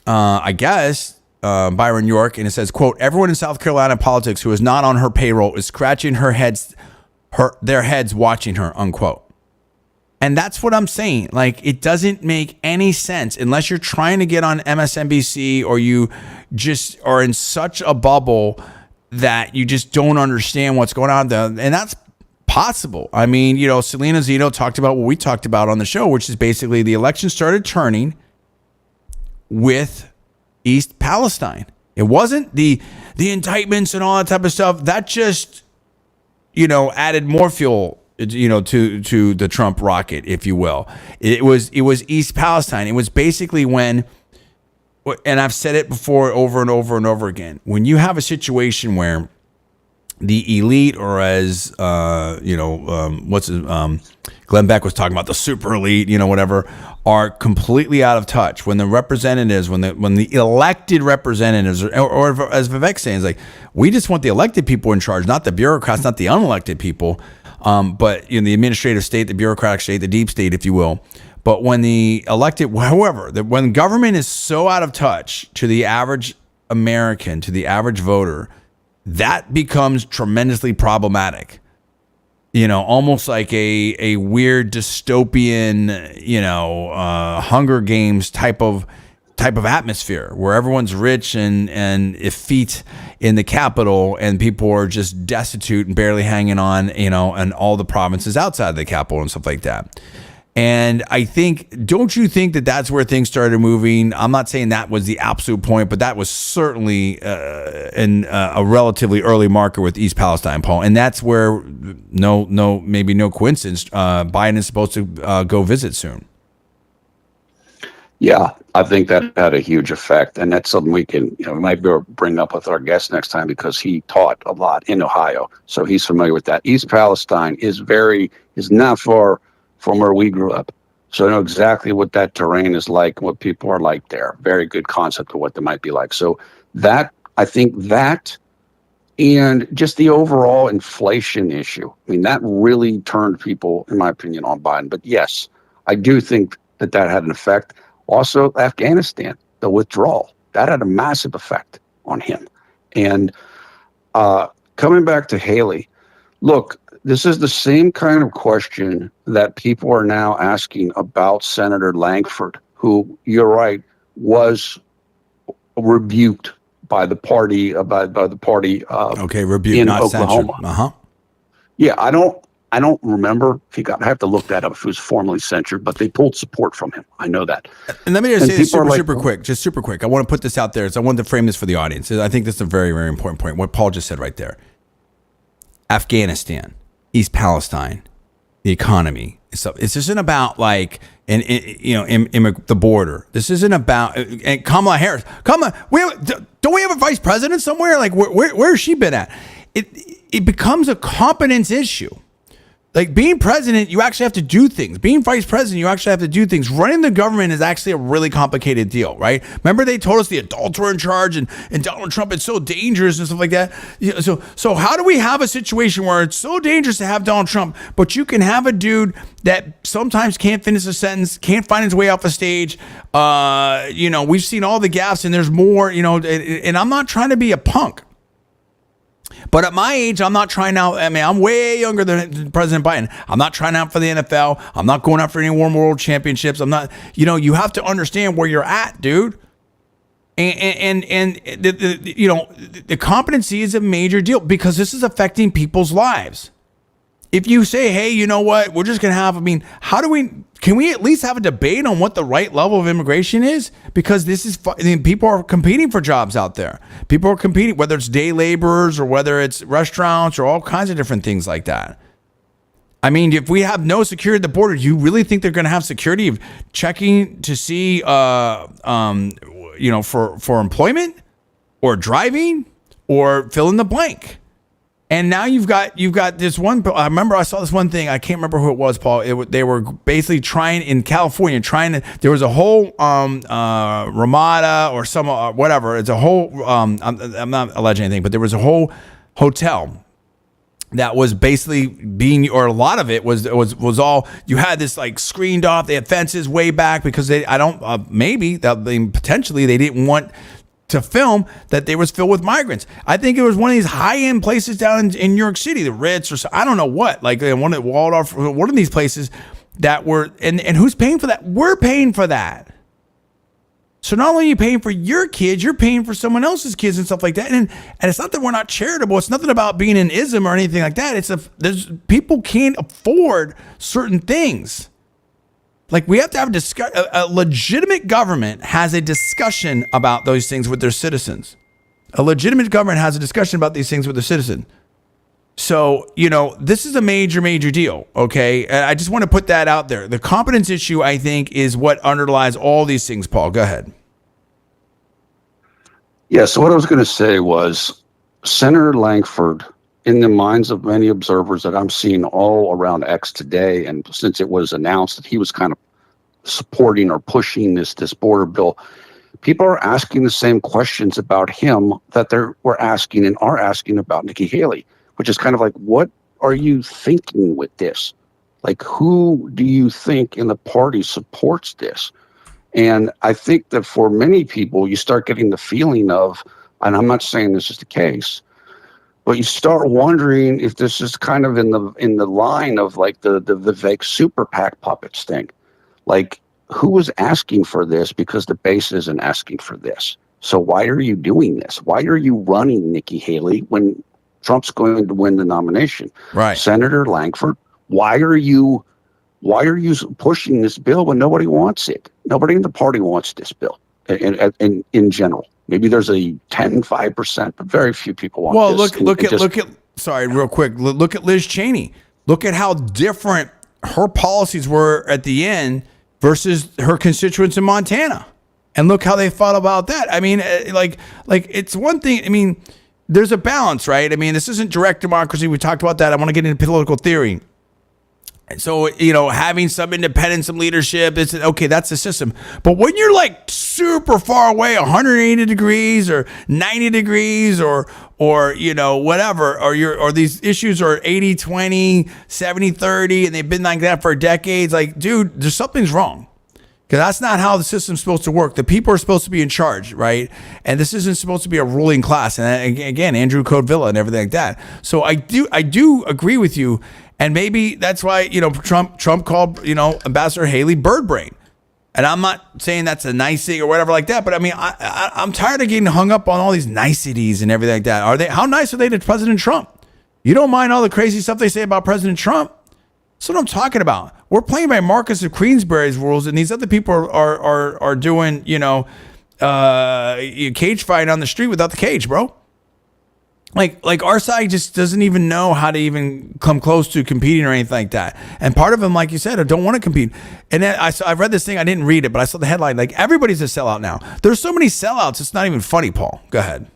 I guess, Byron York, and it says, quote, everyone in South Carolina politics who is not on her payroll is scratching their heads watching her, unquote. And that's what I'm saying. Like, it doesn't make any sense unless you're trying to get on MSNBC or you just are in such a bubble that you just don't understand what's going on there. And that's possible. I mean, Selena Zito talked about what we talked about on the show, which is basically the election started turning with East Palestine. It wasn't the indictments and all that type of stuff. That just, added more fuel to the Trump rocket, if you will. It was East Palestine. It was basically when, and I've said it before over and over and over again, when you have a situation where the elite, or as Glenn Beck was talking about, the super elite, whatever, are completely out of touch. When the representatives, when the elected representatives, or as Vivek's saying, is like, we just want the elected people in charge, not the bureaucrats, not the unelected people. But the administrative state, the bureaucratic state, the deep state, if you will. But when the elected, when government is so out of touch to the average American, to the average voter, that becomes tremendously problematic. Almost like a weird dystopian, Hunger Games type of atmosphere where everyone's rich and effete in the capital, and people are just destitute and barely hanging on, and all the provinces outside the capital and stuff like that. And I think, don't you think that that's where things started moving? I'm not saying that was the absolute point, but that was certainly in a relatively early marker with East Palestine, Paul. And that's where, maybe no coincidence, Biden is supposed to go visit soon. Yeah, I think that had a huge effect, and that's something we can, we might be able to bring up with our guest next time, because he taught a lot in Ohio, so he's familiar with that. East Palestine is not far from where we grew up, so I know exactly what that terrain is like, what people are like there. Very good concept of what they might be like. So I think that, and just the overall inflation issue, that really turned people, in my opinion, on Biden. But yes, I do think that had an effect. Also, Afghanistan, the withdrawal, that had a massive effect on him. And coming back to Haley, look, this is the same kind of question that people are now asking about Senator Langford, who, you're right, was rebuked by the party, rebuked, in not Oklahoma. Censured. Yeah, I don't remember if he got. I have to look that up if he was formally censured, but they pulled support from him. I know that. And let me just say this super quick. I want to put this out there. I wanted to frame this for the audience. I think this is a very, very important point. What Paul just said right there. Afghanistan, East Palestine, the economy. So this isn't about like the border. This isn't about and Kamala Harris. Don't we have a vice president somewhere? Like where's she been at? It becomes a competence issue. Like being president, you actually have to do things. Being vice president, you actually have to do things. Running the government is actually a really complicated deal, right? Remember they told us the adults were in charge and Donald Trump is so dangerous and stuff like that. So how do we have a situation where it's so dangerous to have Donald Trump, but you can have a dude that sometimes can't finish a sentence, can't find his way off a stage. We've seen all the gaps and there's more, and I'm not trying to be a punk. But at my age, I'm not trying out. I mean, I'm way younger than President Biden. I'm not trying out for the NFL. I'm not going out for any one world championships. I'm not, you have to understand where you're at, dude. And the competency is a major deal because this is affecting people's lives. If you say, hey, you know what, we're just going to have, can we at least have a debate on what the right level of immigration is? Because people are competing for jobs out there. People are competing, whether it's day laborers or whether it's restaurants or all kinds of different things like that. I mean, if we have no security at the border, do you really think they're going to have security of checking to see, for employment or driving or fill in the blank? And now you've got this one. I remember I saw this one thing. I can't remember who it was, Paul. They were basically trying in California, there was a whole Ramada or some whatever. It's a whole. I'm not alleging anything, but there was a whole hotel that was basically or a lot of it was all. You had this like screened off. They had fences way back because potentially they didn't want to film that they was filled with migrants. I think it was one of these high-end places down in New York City, the Ritz or I don't know what, like one at Waldorf, one of these places that were, and who's paying for that? We're paying for that. So not only are you paying for your kids, you're paying for someone else's kids and stuff like that. And it's not that we're not charitable. It's nothing about being an ism or anything like that. There's people can't afford certain things. Like we have to have a legitimate government has a discussion about those things with their citizens. A legitimate government has a discussion about these things with their citizen. So, this is a major, major deal. Okay. And I just want to put that out there. The competence issue, I think, is what underlies all these things. Paul, go ahead. Yeah. So what I was going to say was Senator Langford, in the minds of many observers that I'm seeing all around X today, and since it was announced that he was kind of supporting or pushing this border bill, people are asking the same questions about him that they were asking and are asking about Nikki Haley, which is kind of like, what are you thinking with this? Like, who do you think in the party supports this? And I think that for many people, you start getting the feeling of, and I'm not saying this is the case, but you start wondering if this is kind of in the line of like the Vivek super PAC puppets thing. Like, who was asking for this because the base isn't asking for this? So why are you doing this? Why are you running Nikki Haley when Trump's going to win the nomination? Right. Senator Langford, why are you pushing this bill when nobody wants it? Nobody in the party wants this bill in general. Maybe there's a 5%, but very few people want this. Well, look at sorry, real quick. Look at Liz Cheney. Look at how different her policies were at the end versus her constituents in Montana. And look how they thought about that. I mean, like it's one thing. I mean, there's a balance, right? I mean, this isn't direct democracy. We talked about that. I want to get into political theory. So, having some independence, some leadership, it's okay, that's the system. But when you're like super far away, 180 degrees or 90 degrees or whatever, or these issues are 80-20, 70-30, and they've been like that for decades, like, dude, there's something's wrong. Because that's not how the system's supposed to work. The people are supposed to be in charge, right? And this isn't supposed to be a ruling class. And again, Andrew Code Villa and everything like that. So I do agree with you. And maybe that's why, Trump called, Ambassador Haley bird brain. And I'm not saying that's a nice thing or whatever like that. But I mean, I'm tired of getting hung up on all these niceties and everything like that. How nice are they to President Trump? You don't mind all the crazy stuff they say about President Trump? That's what I'm talking about. We're playing by Marcus of Queensberry's rules, and these other people are doing, cage fighting on the street without the cage, bro. Like our side just doesn't even know how to even come close to competing or anything like that. And part of them, like you said, don't want to compete. And then I read this thing. I didn't read it, but I saw the headline. Like, everybody's a sellout now. There's so many sellouts. It's not even funny, Paul. Go ahead.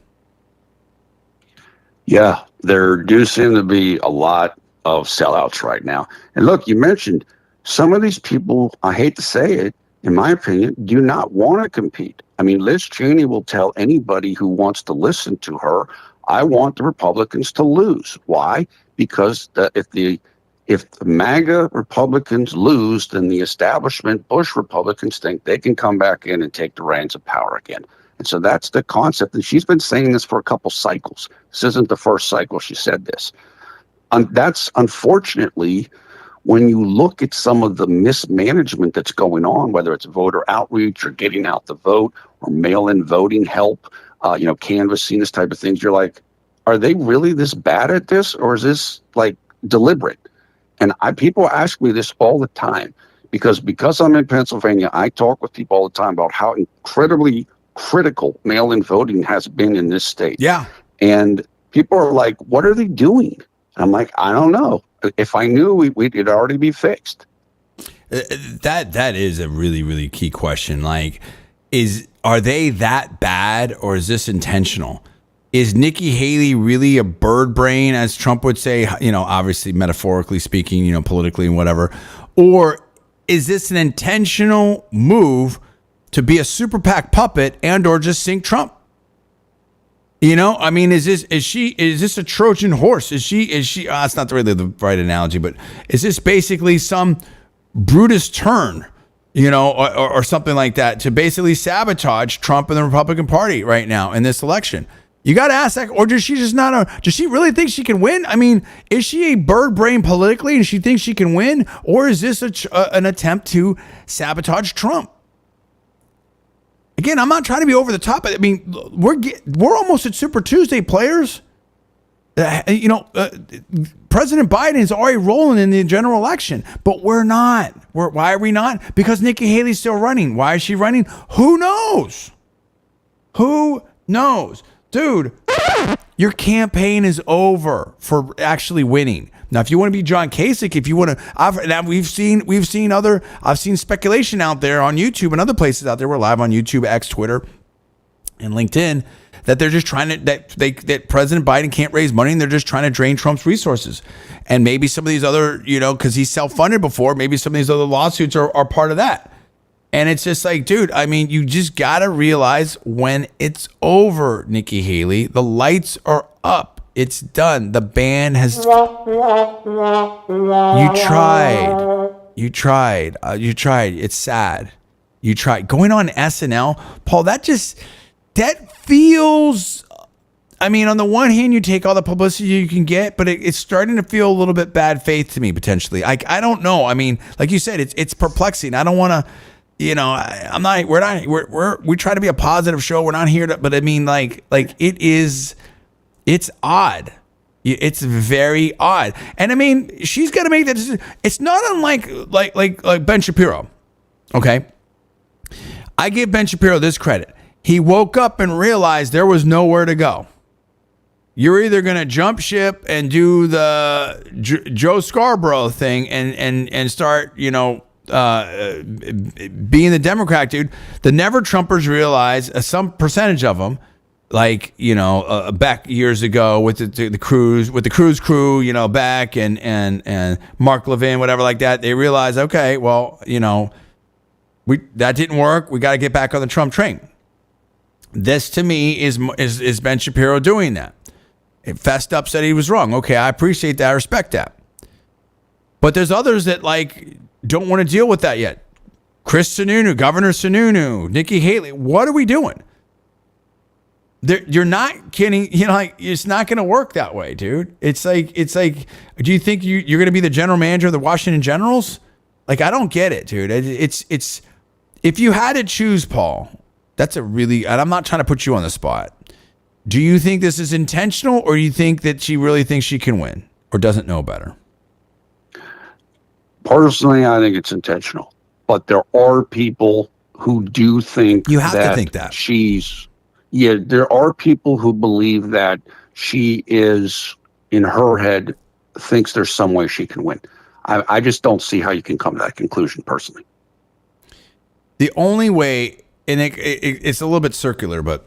Yeah, there do seem to be a lot of sellouts right now. And look, you mentioned some of these people, I hate to say it, in my opinion, do not want to compete. I mean, Liz Cheney will tell anybody who wants to listen to her, I want the Republicans to lose. Why? Because if the MAGA Republicans lose, then the establishment Bush Republicans think they can come back in and take the reins of power again. And so that's the concept. And she's been saying this for a couple cycles. This isn't the first cycle she said this. That's unfortunately, when you look at some of the mismanagement that's going on, whether it's voter outreach or getting out the vote or mail-in voting help, canvassing, this type of things, you're like, are they really this bad at this, or is this like deliberate? And people ask me this all the time because I'm in Pennsylvania, I talk with people all the time about how incredibly critical mail-in voting has been in this state. Yeah. And people are like, what are they doing? And I'm like, I don't know. If I knew, it'd already be fixed. That is a really, really key question. Like, are they that bad, or is this intentional? Is Nikki Haley really a bird brain, as Trump would say, obviously metaphorically speaking, politically and whatever? Or is this an intentional move to be a super PAC puppet and or just sink Trump? I mean, is this a Trojan horse? Is she, it's not really the right analogy, but is this basically some Brutus turn, or something like that to basically sabotage Trump and the Republican Party right now in this election? You got to ask that, or does she really think she can win? I mean, is she a bird brain politically and she thinks she can win? Or is this an attempt to sabotage Trump? Again, I'm not trying to be over the top. I mean, we're almost at Super Tuesday, players. President Biden is already rolling in the general election, but we're not. Why are we not? Because Nikki Haley's still running. Why is she running? Who knows? Who knows? Dude, your campaign is over for actually winning. Now, if you want to be John Kasich, if you want to, I've seen speculation out there on YouTube and other places out there. We're live on YouTube, X, Twitter, and LinkedIn, that they're just trying to, that President Biden can't raise money and they're just trying to drain Trump's resources. And maybe some of these other, because he's self-funded before, maybe some of these other lawsuits are part of that. And it's just like, dude, I mean, you just got to realize when it's over, Nikki Haley, the lights are up. It's done. The band has. You tried. It's sad. You tried. Going on SNL, Paul, that feels. I mean, on the one hand, you take all the publicity you can get, but it's starting to feel a little bit bad faith to me, potentially. I don't know. I mean, like you said, it's perplexing. I don't want to. We try to be a positive show. We're not here to, but I mean, like it's odd. It's very odd. And I mean, she's got to make that decision. It's not unlike like Ben Shapiro. Okay. I give Ben Shapiro this credit. He woke up and realized there was nowhere to go. You're either going to jump ship and do the Joe Scarborough thing and start, being the Democrat dude. The Never Trumpers realize, some percentage of them, like, back years ago with the Cruz crew, back and Mark Levin, whatever like that, they realize, okay, well, that didn't work. We got to get back on the Trump train. This to me is Ben Shapiro doing that. It fessed up, said he was wrong. Okay, I appreciate that. I respect that. But there's others that don't want to deal with that yet. Chris Sununu, Governor Sununu, Nikki Haley. What are we doing? You're not kidding. It's not going to work that way, dude. It's like, do you think you're going to be the general manager of the Washington Generals? I don't get it, dude. It's if you had to choose, Paul, and I'm not trying to put you on the spot. Do you think this is intentional, or do you think that she really thinks she can win or doesn't know better? Personally, I think it's intentional, but there are people who do think you have to think that there are people who believe that she is, in her head, thinks there's some way she can win. I just don't see how you can come to that conclusion personally. The only way, and it's a little bit circular, but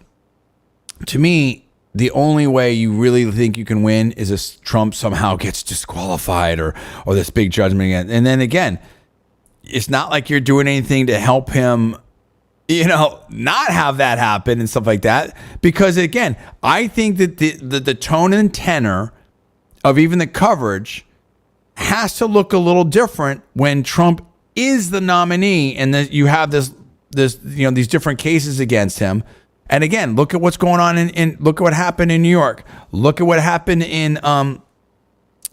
to me, the only way you really think you can win is if Trump somehow gets disqualified or this big judgment again. And then again, it's not like you're doing anything to help him, not have that happen and stuff like that. Because again, I think that the tone and tenor of even the coverage has to look a little different when Trump is the nominee and that you have these different cases against him. And again, look at what's going on look at what happened in New York. Look at what happened in the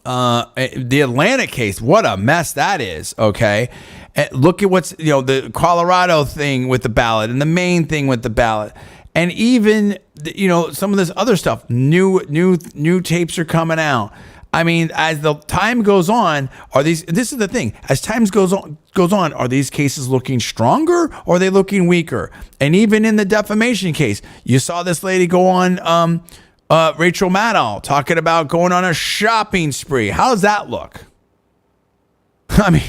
Atlanta case. What a mess that is. Okay. And look at what's, the Colorado thing with the ballot and the Maine thing with the ballot. And even, some of this other stuff, new tapes are coming out. I mean, as the time goes on, this is the thing, as time goes on, are these cases looking stronger or are they looking weaker? And even in the defamation case, you saw this lady go on, Rachel Maddow, talking about going on a shopping spree. How does that look? I mean,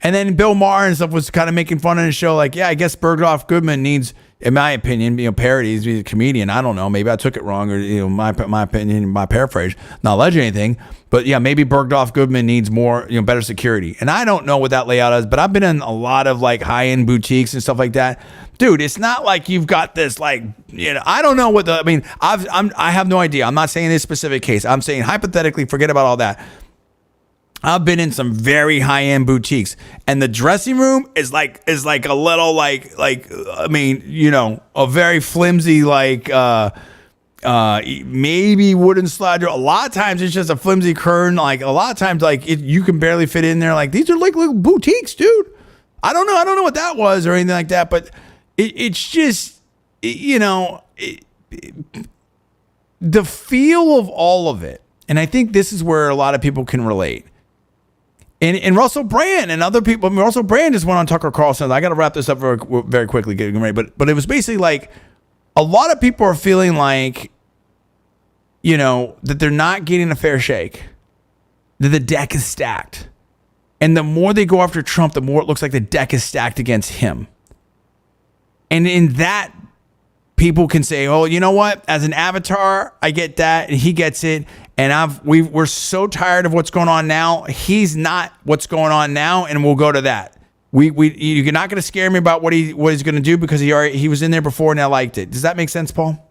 and then Bill Maher and stuff was kind of making fun of the show, like, yeah, I guess Bergdorf Goodman needs, in my opinion, parodies. He's a comedian. I don't know. Maybe I took it wrong, or my opinion, my paraphrase, not alleging anything. But yeah, maybe Bergdorf Goodman needs more, better security. And I don't know what that layout is, but I've been in a lot of like high end boutiques and stuff like that. Dude, it's not like you've got this like, I don't know what I have no idea. I'm not saying this specific case. I'm saying hypothetically, forget about all that. I've been in some very high-end boutiques, and the dressing room is like a little like a very flimsy maybe wooden slide door. A lot of times it's just a flimsy curtain. Like a lot of times you can barely fit in there. Like these are like little boutiques, dude. I don't know what that was or anything like that, but it's just the feel of all of it, and I think this is where a lot of people can relate. And Russell Brand and other people. Russell Brand just went on Tucker Carlson. I got to wrap this up very, very quickly, getting ready. But it was basically like a lot of people are feeling like, that they're not getting a fair shake, that the deck is stacked. And the more they go after Trump, the more it looks like the deck is stacked against him. And in that, people can say, oh, you know what? As an avatar, I get that. And he gets it. And we're so tired of what's going on now. He's not what's going on now, and we'll go to that. You're not going to scare me about what he's going to do because he was in there before and I liked it. Does that make sense, Paul?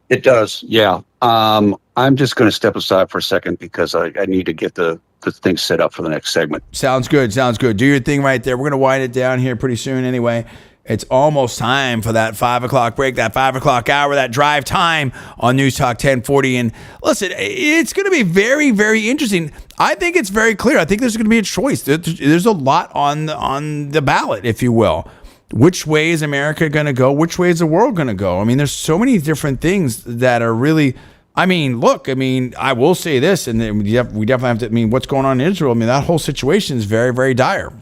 It does, yeah. I'm just going to step aside for a second because I need to get the thing set up for the next segment. Sounds good. Do your thing right there. We're going to wind it down here pretty soon anyway. It's almost time for that 5 o'clock break, that 5 o'clock hour, that drive time on Newstalk 1040. And listen, it's going to be very, very interesting. I think it's very clear. I think there's going to be a choice. There's a lot on the ballot, if you will. Which way is America going to go? Which way is the world going to go? I mean, there's so many different things that are really, look, I will say this, and we definitely have to, what's going on in Israel? That whole situation is very, very dire.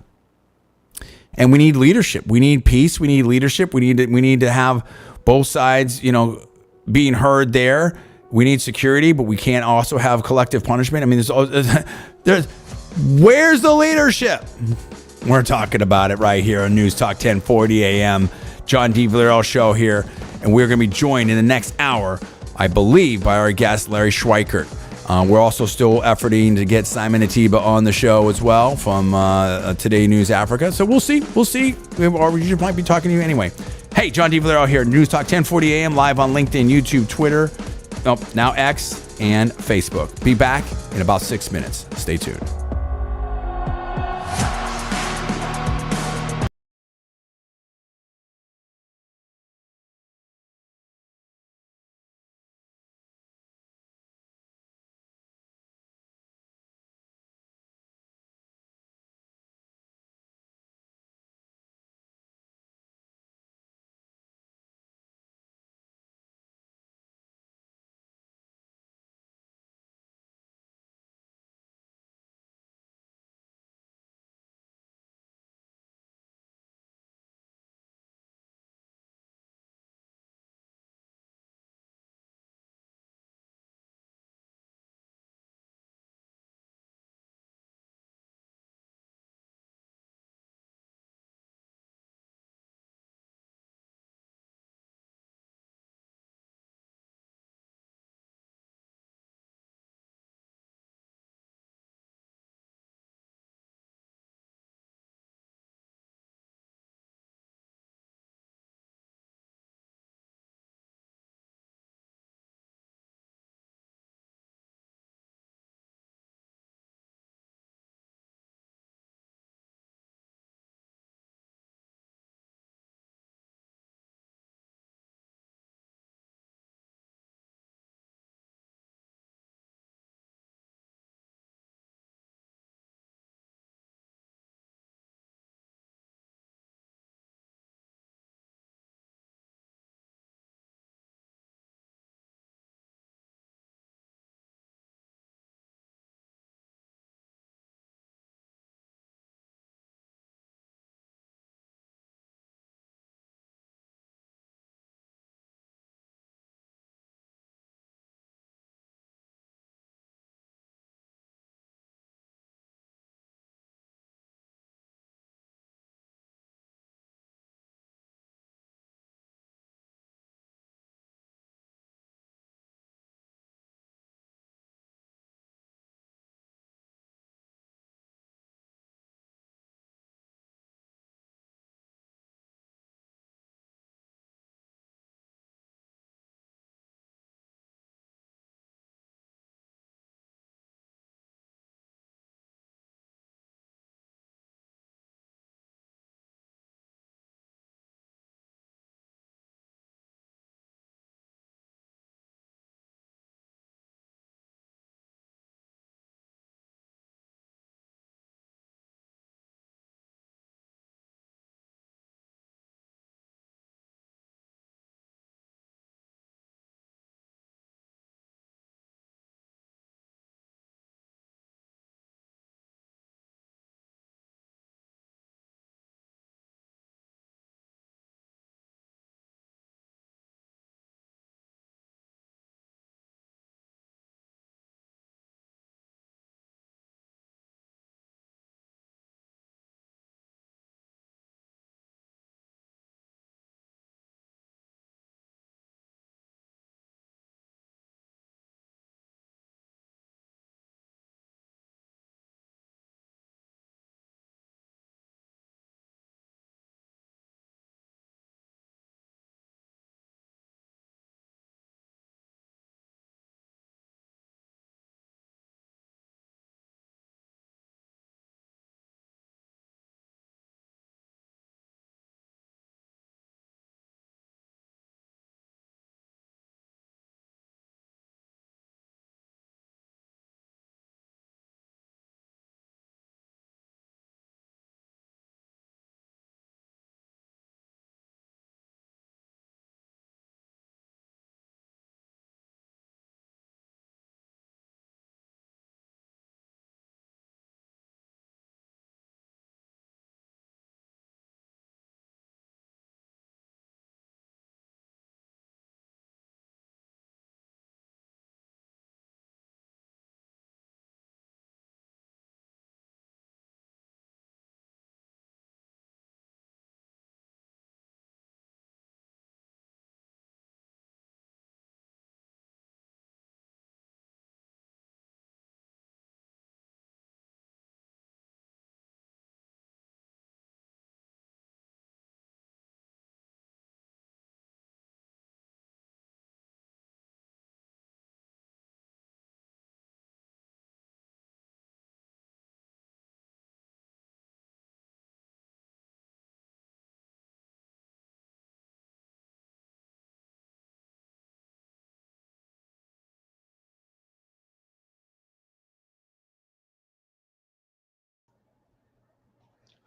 And we need leadership. We need peace. We need leadership. We need to have both sides, being heard there. We need security, but we can't also have collective punishment. Where's the leadership? We're talking about it right here on News Talk 1040 AM. John D. Villarreal show here, and we're going to be joined in the next hour, I believe, by our guest Larry Schweikart. We're also still efforting to get Simon Ateba on the show as well from Today News Africa. So we'll see. Or we might be talking to you anyway. Hey, John D. Villarreal here, News Talk 1040 AM, live on LinkedIn, YouTube, Twitter, now X, and Facebook. Be back in about 6 minutes. Stay tuned.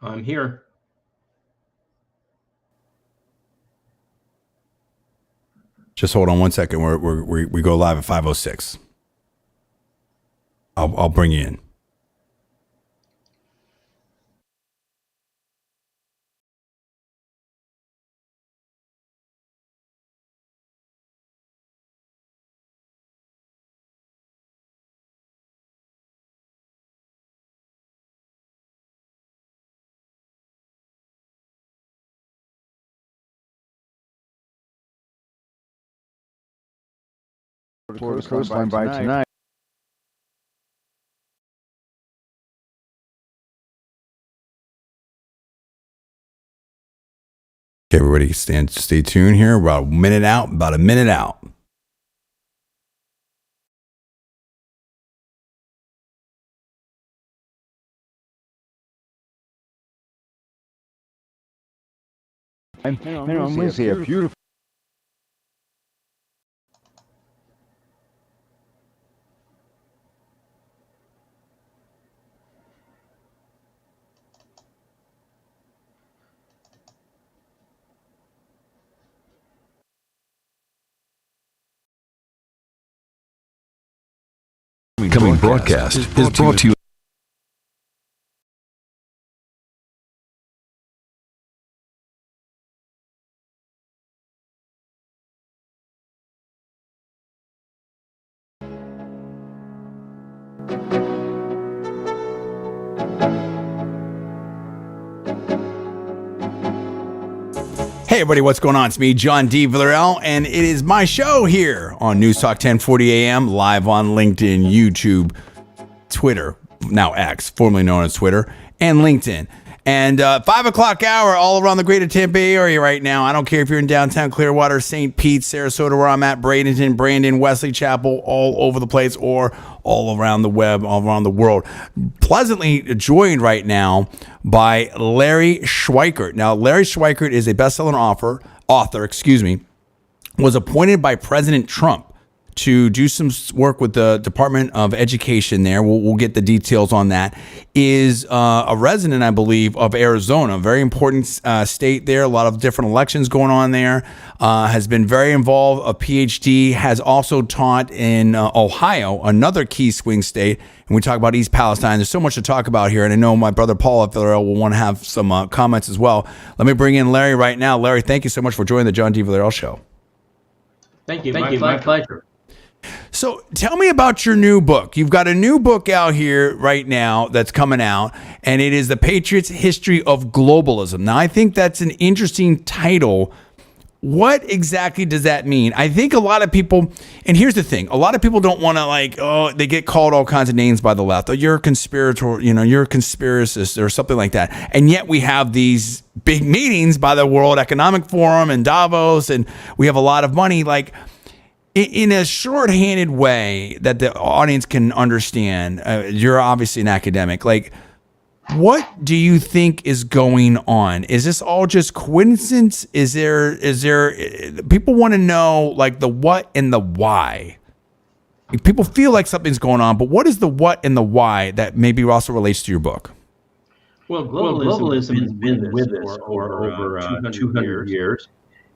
I'm here. Just hold on one second. We go live at 5:06. I'll bring you in. For the coastline by tonight. Okay, everybody, stay tuned here. About a minute out. I'm going to see a beautiful. Coming broadcast is brought to you. Hey everybody, what's going on? It's me, John D. Villarreal, and it is my show here on Newstalk 1040 AM, live on LinkedIn, YouTube, Twitter, now X, formerly known as Twitter, and LinkedIn. And 5 o'clock hour all around the greater Tampa Bay area right now. I don't care if you're in downtown Clearwater, St. Pete, Sarasota, where I'm at, Bradenton, Brandon, Wesley Chapel, all over the place, or all around the web, all around the world. Pleasantly joined right now by Larry Schweikart. Now, Larry Schweikart is a best-selling author, was appointed by President Trump to do some work with the Department of Education there. We'll get the details on that. Is a resident, I believe, of Arizona, a very important state there. A lot of different elections going on there. Has been very involved. A PhD. Has also taught in Ohio, another key swing state. And we talk about East Palestine. There's so much to talk about here. And I know my brother Paul at Villarreal will want to have some comments as well. Let me bring in Larry right now. Larry, thank you so much for joining the John D. Villarreal Show. Thank you. My pleasure. So tell me about your new book. You've got a new book out here right now that's coming out, and it is The Patriots' History of Globalism. Now, I think that's an interesting title. What exactly does that mean? I think a lot of people, and here's the thing, a lot of people don't want to they get called all kinds of names by the left. Oh, you're a conspirator, you're a conspiracist or something like that. And yet we have these big meetings by the World Economic Forum and Davos, and we have a lot of money. In a shorthanded way that the audience can understand, you're obviously an academic. What do you think is going on? Is this all just coincidence? Is there people want to know the what and the why? People feel like something's going on, but what is the what and the why that maybe also relates to your book? Well, globalism has been with us for over 200 years.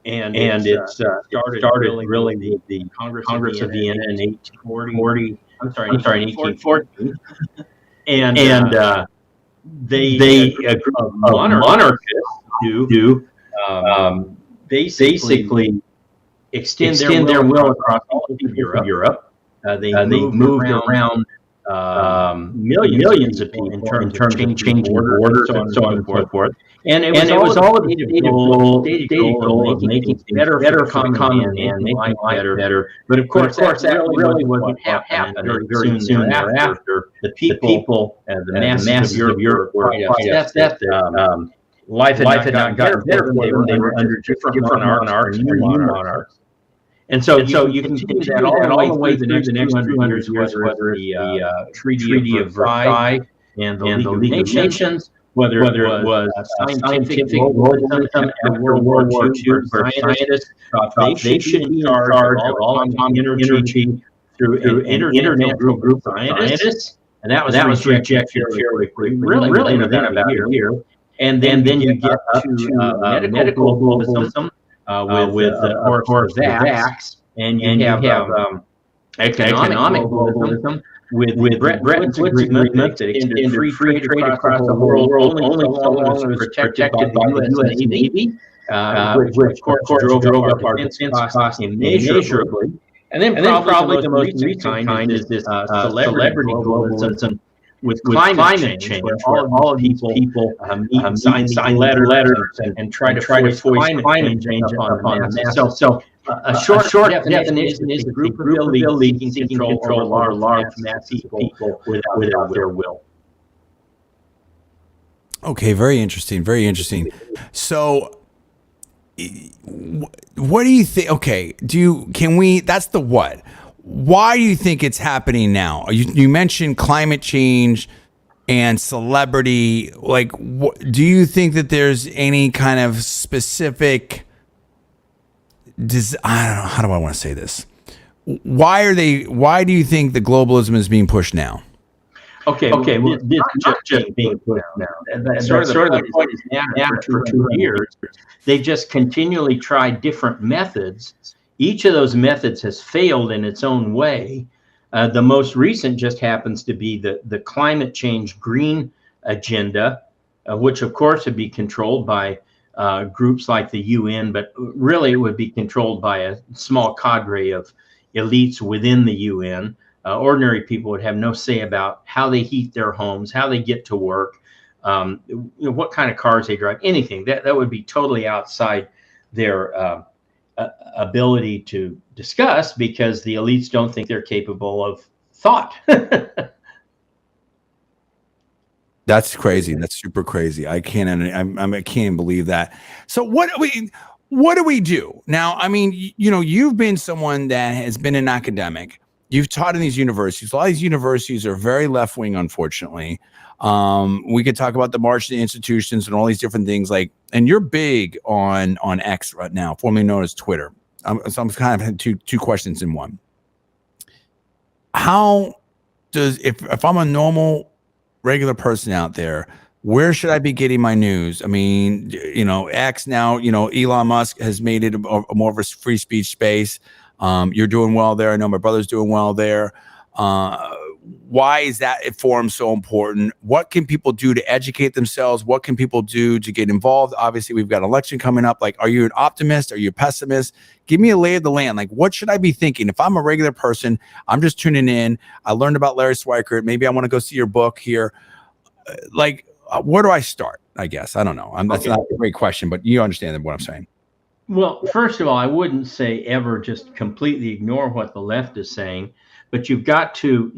And it's started really with the Congress of Vienna in 1814. And they a group of monarchists who basically extend their will across all of Europe. They moved around millions of people in terms of changing borders and so on and so forth. And it was all a stated goal of making things better for common man, making life better. But of course, that really wasn't what happened. Very soon thereafter, the people, the masses of Europe were quite upset that life had not gotten better for them. They were under different monarchs, new monarchs. And so you can continue that all the way through the next 200 years, whether the Treaty of Versailles and the League of Nations, whether it was scientific globalism after World War II, where scientists thought they should be in charge of all atomic energy through an international group of scientists, and that was rejected fairly quickly. Really within about a year. And then you get up to medical globalism with of course, the vax, and you have economic globalism with Bretton Woods agreement that extended free trade across the world only so long as it was protected by the U.S. Navy, which of course drove up our defense costs immeasurably. And then probably the most recent kind is this celebrity globalism with climate change, where all of these people meet and sign letters and try to force climate change upon the masses. So a short definition is a group of illegals seeking control over large masses of people without their will. Okay, very interesting. Very interesting. So, what do you think? Okay, that's the what. Why do you think it's happening now? You mentioned climate change and celebrity. Like, do you think that there's any kind of specific? I don't know. How do I want to say this? Why do you think the globalism is being pushed now? Okay. Well, this is not just being pushed now. That's sort of the point is now for 2 years. They've just continually tried different methods. Each of those methods has failed in its own way. The most recent just happens to be the climate change green agenda, which of course would be controlled by groups like the UN, but really it would be controlled by a small cadre of elites within the UN. Ordinary people would have no say about how they heat their homes, how they get to work, what kind of cars they drive, anything. That would be totally outside their ability to discuss, because the elites don't think they're capable of thought. That's crazy. That's super crazy. I can't even believe that. So what do we do now? I mean, you've been someone that has been an academic. You've taught in these universities. A lot of these universities are very left wing, unfortunately. We could talk about the march to the institutions and all these different things. And you're big on X right now, formerly known as Twitter. So I'm kind of had two questions in one. How does if I'm a normal, regular person out there, where should I be getting my news? I mean, X now, Elon Musk has made it a more of a free speech space. You're doing well there. I know my brother's doing well there. Why is that forum so important? What can people do to educate themselves? What can people do to get involved? Obviously, we've got an election coming up. Are you an optimist? Are you a pessimist? Give me a lay of the land. What should I be thinking? If I'm a regular person, I'm just tuning in. I learned about Larry Schweikart. Maybe I want to go see your book here. Where do I start? I guess. I don't know. That's not a great question, but you understand what I'm saying. Well, first of all, I wouldn't say ever just completely ignore what the left is saying, but you've got to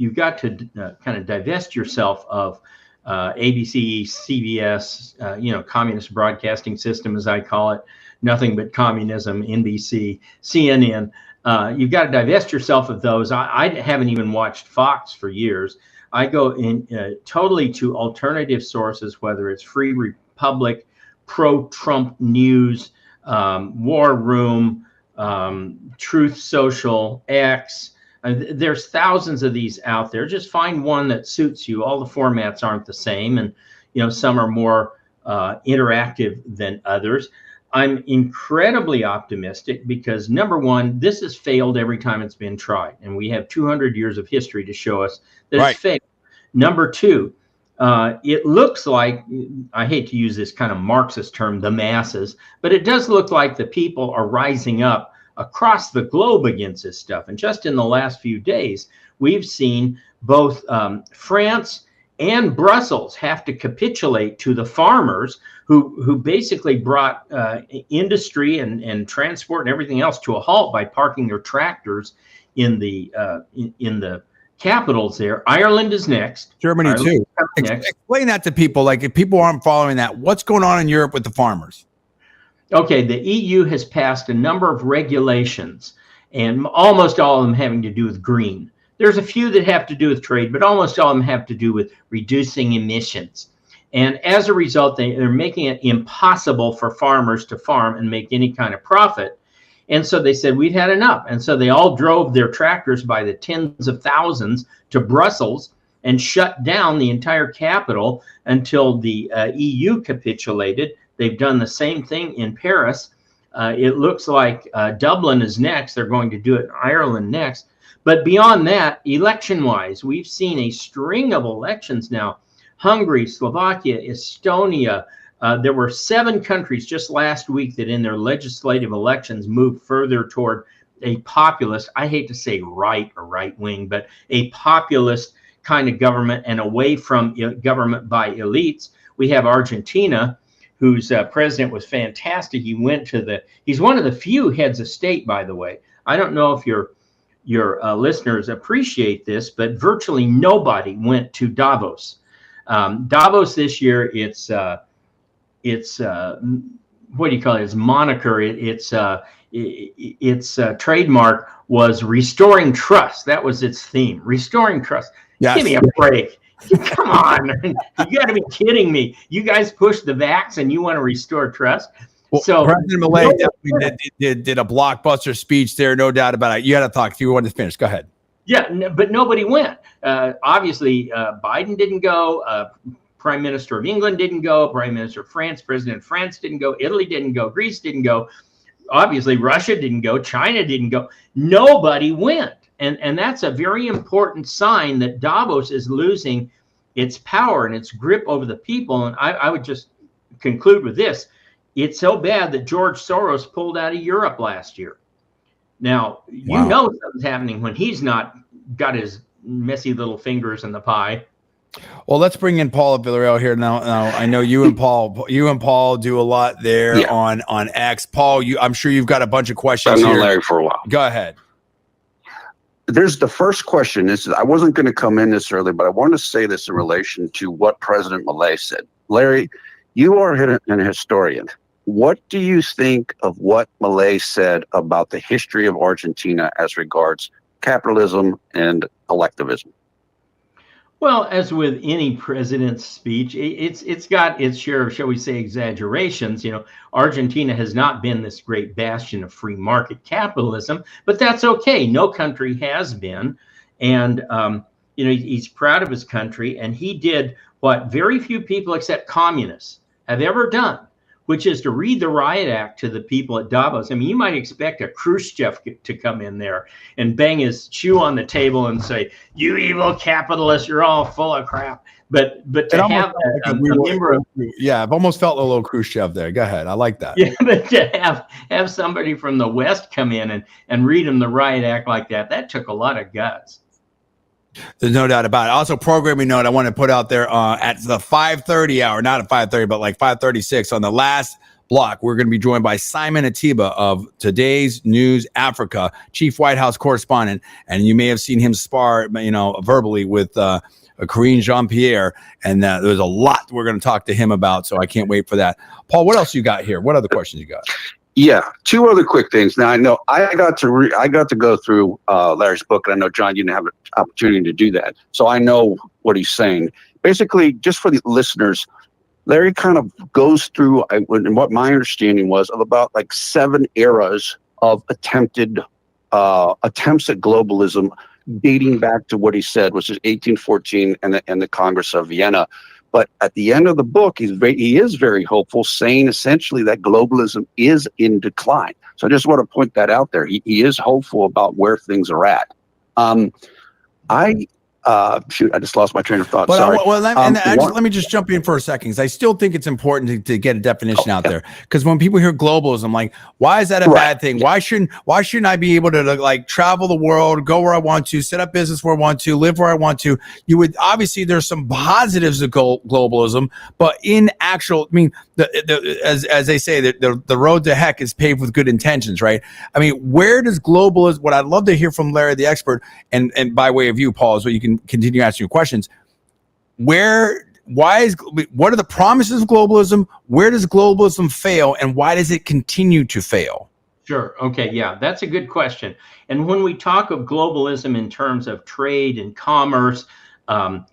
kind of divest yourself of ABC, CBS, communist broadcasting system, as I call it, nothing but communism, NBC, CNN. You've got to divest yourself of those. I haven't even watched Fox for years. I go in totally to alternative sources, whether it's Free Republic, pro-Trump news, War Room, Truth Social, X. There's thousands of these out there. Just find one that suits you. All the formats aren't the same, and some are more interactive than others. I'm incredibly optimistic because, number one, this has failed every time it's been tried, and we have 200 years of history to show us that it's failed. Number two, it looks like, I hate to use this kind of Marxist term, the masses, but it does look like the people are rising up across the globe against this stuff. And just in the last few days, we've seen both France and Brussels have to capitulate to the farmers who basically brought industry and transport and everything else to a halt by parking their tractors in the capitals there. Ireland is next. Germany too. Explain that to people. If people aren't following that, what's going on in Europe with the farmers? Okay, the EU has passed a number of regulations, and almost all of them having to do with green. There's a few that have to do with trade, but almost all of them have to do with reducing emissions. And as a result, they're making it impossible for farmers to farm and make any kind of profit. And so they said, we've had enough. And so they all drove their tractors by the tens of thousands to Brussels and shut down the entire capital until the EU capitulated. They've done the same thing in Paris. It looks like Dublin is next. They're going to do it in Ireland next. But beyond that, election-wise, we've seen a string of elections now. Hungary, Slovakia, Estonia. There were 7 countries just last week that in their legislative elections moved further toward a populist, I hate to say right or right-wing, but a populist kind of government and away from government by elites. We have Argentina, whose president was fantastic. He's one of the few heads of state, by the way. I don't know if your listeners appreciate this, but virtually nobody went to Davos. Davos this year, it's what do you call it? Its moniker, its trademark was restoring trust. That was its theme, restoring trust. Yes. Give me a break. Come on. You got to be kidding me. You guys push the vax and you want to restore trust? Well, so President Milei definitely did a blockbuster speech there, no doubt about it. You got to talk. If you want to finish, go ahead. Yeah, but nobody went. Obviously, Biden didn't go. Prime Minister of England didn't go. Prime Minister of France, President of France didn't go. Italy didn't go. Greece didn't go. Obviously, Russia didn't go. China didn't go. Nobody went. And that's a very important sign that Davos is losing its power and its grip over the people. And I would just conclude with this. It's so bad that George Soros pulled out of Europe last year. Now, you know something's happening when he's not got his messy little fingers in the pie. Well, let's bring in Paul at Villarreal here now. I know you and Paul do a lot there on X. Paul, I'm sure you've got a bunch of questions. I've known Larry for a while. Go ahead. There's the first question. I wasn't going to come in this early, but I want to say this in relation to what President Milei said. Larry, you are an historian. What do you think of what Milei said about the history of Argentina as regards capitalism and collectivism? Well, as with any president's speech, it's got its share of, shall we say, exaggerations. Argentina has not been this great bastion of free market capitalism, but that's okay. No country has been. And, he's proud of his country. And he did what very few people except communists have ever done, which is to read the riot act to the people at Davos. I mean, you might expect a Khrushchev to come in there and bang his shoe on the table and say, "You evil capitalists, you're all full of crap." But to have a member of, I've almost felt a little Khrushchev there. Go ahead, I like that. Yeah, but to have somebody from the West come in and read him the riot act like that took a lot of guts. There's no doubt about it. Also, programming note I want to put out there at the 5:30 hour, not at 5:30, but like 5:36 on the last block. We're going to be joined by Simon Ateba of Today's News Africa, chief White House correspondent, and you may have seen him spar, verbally with Karine Jean-Pierre, and there's a lot we're going to talk to him about. So I can't wait for that. Paul, what else you got here? What other questions you got? Yeah, 2 other quick things. Now I know I got to go through Larry's book, and I know John, you didn't have an opportunity to do that, so I know what he's saying. Basically, just for the listeners, Larry kind of goes through, and what my understanding was, of about like 7 eras of attempts at globalism, dating back to what he said, which is 1814 and the Congress of Vienna. But at the end of the book, he is very hopeful, saying essentially that globalism is in decline. So I just want to point that out there. He is hopeful about where things are at. I just lost my train of thought. Sorry. Let me just jump in for a second, because I still think it's important to get a definition out there. Because when people hear globalism, like, why is that a bad thing? Why shouldn't I be able to like travel the world, go where I want to, set up business where I want to, live where I want to? You would obviously, there's some positives of globalism, but in actual, I mean, as they say, the road to heck is paved with good intentions, right? I mean, where does globalism? What I'd love to hear from Larry, the expert, and by way of you, Paul, is what you can continue asking your questions. What are the promises of globalism? Where does globalism fail, and why does it continue to fail? Sure. Okay. Yeah, that's a good question. And when we talk of globalism in terms of trade and commerce,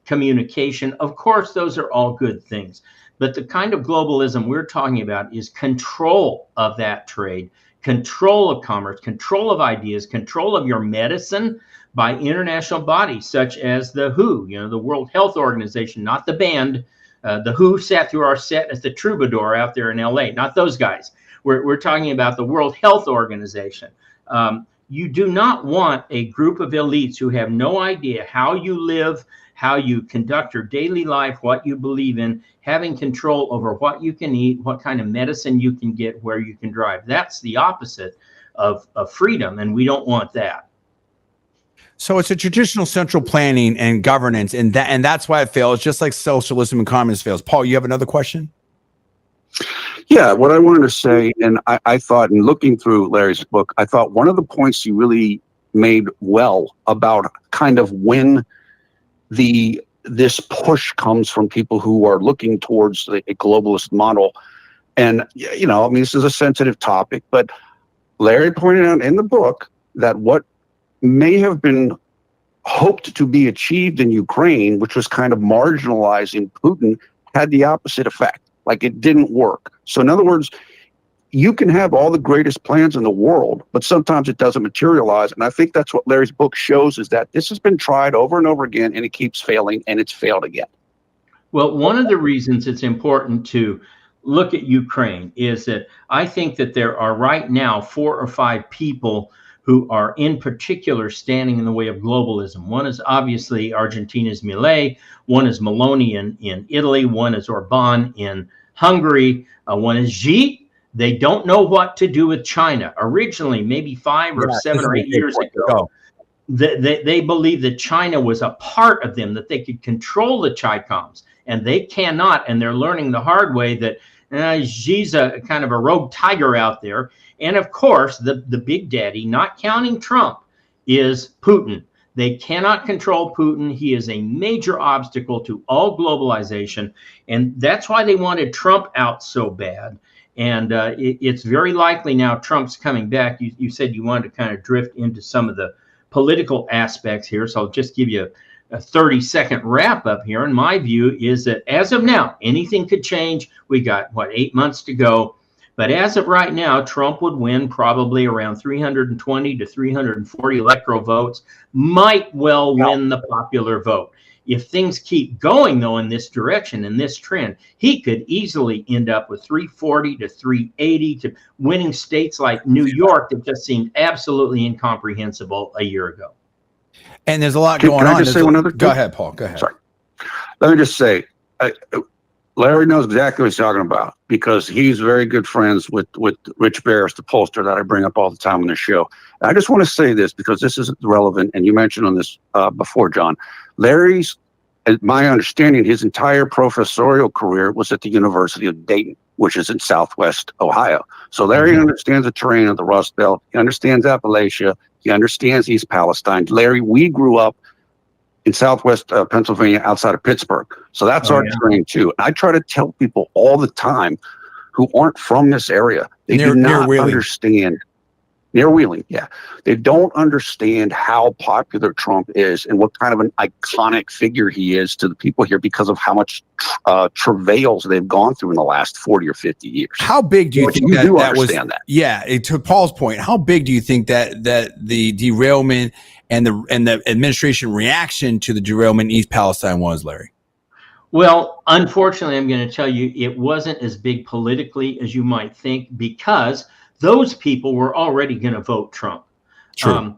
communication, of course, those are all good things. But the kind of globalism we're talking about is control of that trade, control of commerce, control of ideas, control of your medicine. by international bodies such as the WHO, the World Health Organization, not the band. The WHO sat through our set as the Troubadour out there in LA, not those guys. We're talking about the World Health Organization. You do not want a group of elites who have no idea how you live, how you conduct your daily life, what you believe in, having control over what you can eat, what kind of medicine you can get, where you can drive. That's the opposite of freedom, and we don't want that. So it's a traditional central planning and governance, and that's why it fails, just like socialism and communism fails. Paul, you have another question? Yeah, what I wanted to say, and I thought in looking through Larry's book, I thought one of the points he really made well about kind of when this push comes from people who are looking towards a globalist model. And, this is a sensitive topic, but Larry pointed out in the book that what may have been hoped to be achieved in Ukraine, which was kind of marginalizing Putin, had the opposite effect. Like, it didn't work. So in other words, you can have all the greatest plans in the world, but sometimes it doesn't materialize. And I think that's what Larry's book shows, is that this has been tried over and over again, and it keeps failing, and it's failed again. Well, one of the reasons it's important to look at Ukraine is that I think that there are right now 4 or 5 people who are in particular standing in the way of globalism. One is obviously Argentina's Milei, one is Meloni in Italy, one is Orban in Hungary, one is Xi. They don't know what to do with China. Originally, maybe 5 or 7 or 8 years ago, they believed that China was a part of them, that they could control the Chicoms, and they cannot, and they're learning the hard way that Xi's a kind of a rogue tiger out there. And of course, the big daddy, not counting Trump, is Putin. They cannot control Putin. He is a major obstacle to all globalization. And that's why they wanted Trump out so bad. And it's very likely now Trump's coming back. You said you wanted to kind of drift into some of the political aspects here. So I'll just give you a 30-second wrap up here. And my view is that as of now, anything could change. We got, 8 months to go. But as of right now, Trump would win probably around 320 to 340 electoral votes, might well win the popular vote. If things keep going, though, in this direction, in this trend, he could easily end up with 340 to 380 to winning states like New York that just seemed absolutely incomprehensible a year ago. And there's a lot going on. Can I just say one other thing? Go ahead, Paul. Go ahead. Sorry. Let me just say, Larry knows exactly what he's talking about, because he's very good friends with Rich Barris, the pollster that I bring up all the time on the show. And I just want to say this because this is relevant, and you mentioned on this before, John. Larry's, my understanding, his entire professorial career was at the University of Dayton, which is in Southwest Ohio. So Larry understands the terrain of the Rust Belt. He understands Appalachia. He understands East Palestine. Larry, we grew up in Southwest Pennsylvania, outside of Pittsburgh. So that's our terrain too. And I try to tell people all the time who aren't from this area, they do not understand. Near Wheeling, yeah. They don't understand how popular Trump is and what kind of an iconic figure he is to the people here because of how much travails they've gone through in the last 40 or 50 years. How big do you think that was? That? Yeah, to Paul's point, how big do you think that the derailment and the administration reaction to the derailment in East Palestine was, Larry? Well, unfortunately, I'm going to tell you it wasn't as big politically as you might think, because those people were already going to vote Trump. True.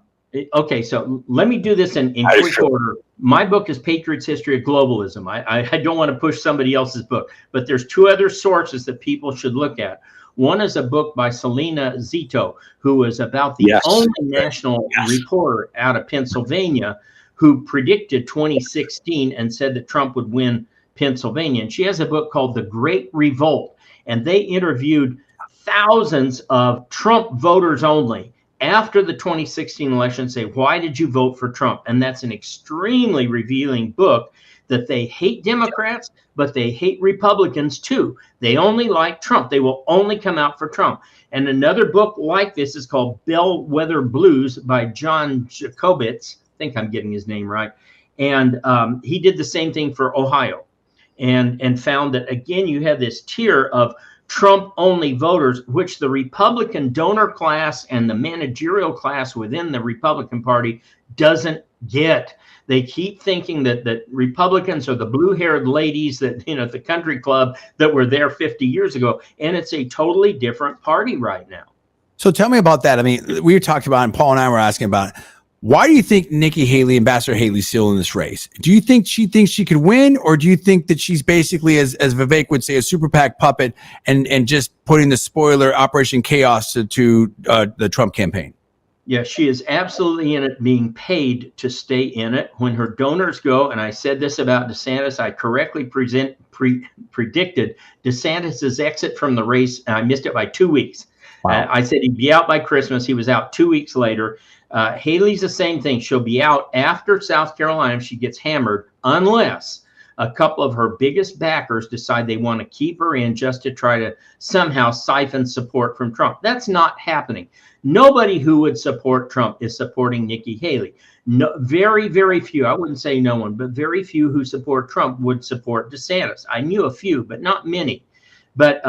Okay, so let me do this in quick order. My book is Patriot's History of Globalism. I don't want to push somebody else's book, but there's 2 other sources that people should look at. One is a book by Selena Zito, who is about the only national reporter out of Pennsylvania who predicted 2016 and said that Trump would win Pennsylvania. And she has a book called The Great Revolt, and they interviewed thousands of Trump voters only after the 2016 election, say, why did you vote for Trump? And that's an extremely revealing book, that they hate Democrats, but they hate Republicans too. They only like Trump. They will only come out for Trump. And another book like this is called Bellwether Blues by John Jacobitz. I think I'm getting his name right. And he did the same thing for Ohio, and found that, again, you have this tier of Trump-only voters, which the Republican donor class and the managerial class within the Republican Party doesn't get. They keep thinking that Republicans are the blue-haired ladies that, at the country club that were there 50 years ago, and it's a totally different party right now. So tell me about that. I mean, we talked about, and Paul and I were asking about it. Why do you think Nikki Haley, Ambassador Haley's still in this race? Do you think she thinks she could win, or do you think that she's basically, as Vivek would say, a super PAC puppet and just putting the spoiler Operation Chaos to the Trump campaign? Yeah, she is absolutely in it, being paid to stay in it. When her donors go, and I said this about DeSantis, I correctly predicted DeSantis's exit from the race, and I missed it by 2 weeks. Wow. I said he'd be out by Christmas. He was out 2 weeks later. Haley's the same thing. She'll be out after South Carolina if she gets hammered, unless a couple of her biggest backers decide they want to keep her in just to try to somehow siphon support from Trump. That's not happening. Nobody who would support Trump is supporting Nikki Haley. No, very, very few. I wouldn't say no one, but very few who support Trump would support DeSantis. I knew a few, but not many. But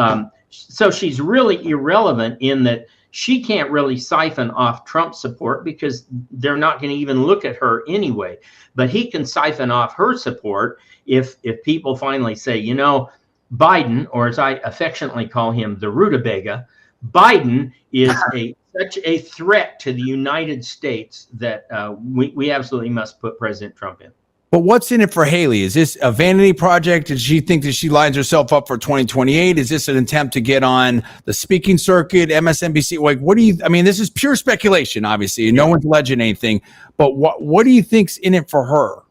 so she's really irrelevant in that she can't really siphon off Trump support because they're not going to even look at her anyway. But he can siphon off her support if people finally say, Biden, or as I affectionately call him, the rutabaga, Biden is such a threat to the United States that we absolutely must put President Trump in. But what's in it for Haley? Is this a vanity project? Does she think that she lines herself up for 2028? Is this an attempt to get on the speaking circuit, MSNBC? Like, this is pure speculation, obviously. No one's alleging anything. But what do you think's in it for her?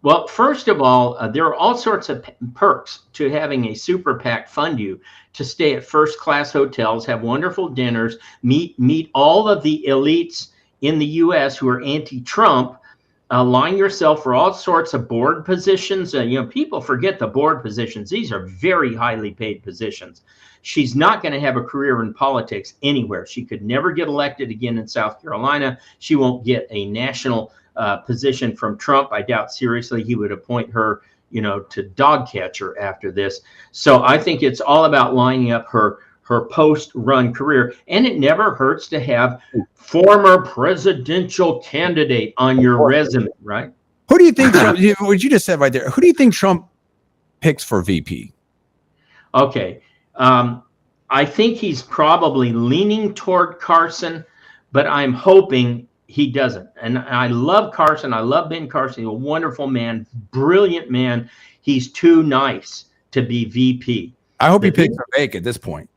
Well, first of all, there are all sorts of perks to having a super PAC fund you to stay at first-class hotels, have wonderful dinners, meet all of the elites in the U.S. who are anti-Trump, line yourself for all sorts of board positions. People forget the board positions. These are very highly paid positions. She's not going to have a career in politics anywhere. She could never get elected again in South Carolina. She won't get a national position from Trump. I doubt seriously he would appoint her, to dog catcher after this. So I think it's all about lining up her post-run career. And it never hurts to have former presidential candidate on your resume, right? Who do you think, what you just said right there, who do you think Trump picks for VP? Okay. I think he's probably leaning toward Carson, but I'm hoping he doesn't. And I love Carson. I love Ben Carson. He's a wonderful man, brilliant man. He's too nice to be VP. I hope he picks Vivek at this point.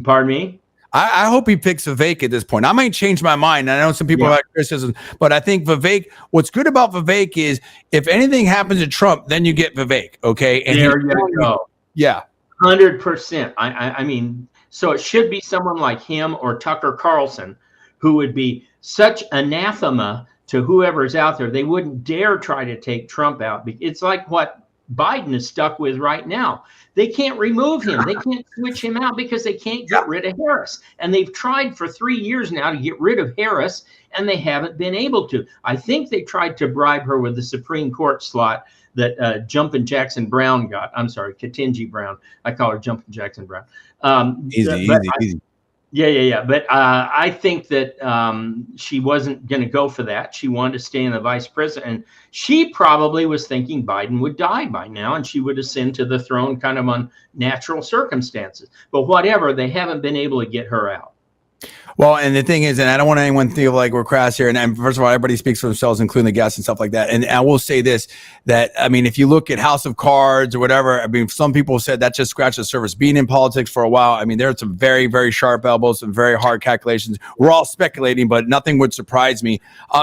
Pardon me? I hope he picks Vivek at this point. I might change my mind. I know some people have criticism, but I think Vivek, what's good about Vivek is if anything happens to Trump, then you get Vivek, okay? And there you go. Yeah. 100%. I mean, so it should be someone like him or Tucker Carlson, who would be such anathema to whoever's out there. They wouldn't dare try to take Trump out. It's like what Biden is stuck with right now. They can't remove him. They can't switch him out because they can't get rid of Harris. And they've tried for 3 years now to get rid of Harris, and they haven't been able to. I think they tried to bribe her with the Supreme Court slot that Jumpin' Jackson Brown got. I'm sorry, Ketanji Brown. I call her Jumpin' Jackson Brown. Easy. Yeah. But I think that she wasn't going to go for that. She wanted to stay in the vice president. And she probably was thinking Biden would die by now and she would ascend to the throne kind of on natural circumstances. But whatever, they haven't been able to get her out. Well, and the thing is, and I don't want anyone to feel like we're crass here. And first of all, everybody speaks for themselves, including the guests and stuff like that. And I will say this, that, if you look at House of Cards or whatever, some people said that just scratched the surface. Being in politics for a while, there's some very, very sharp elbows, some very hard calculations. We're all speculating, but nothing would surprise me.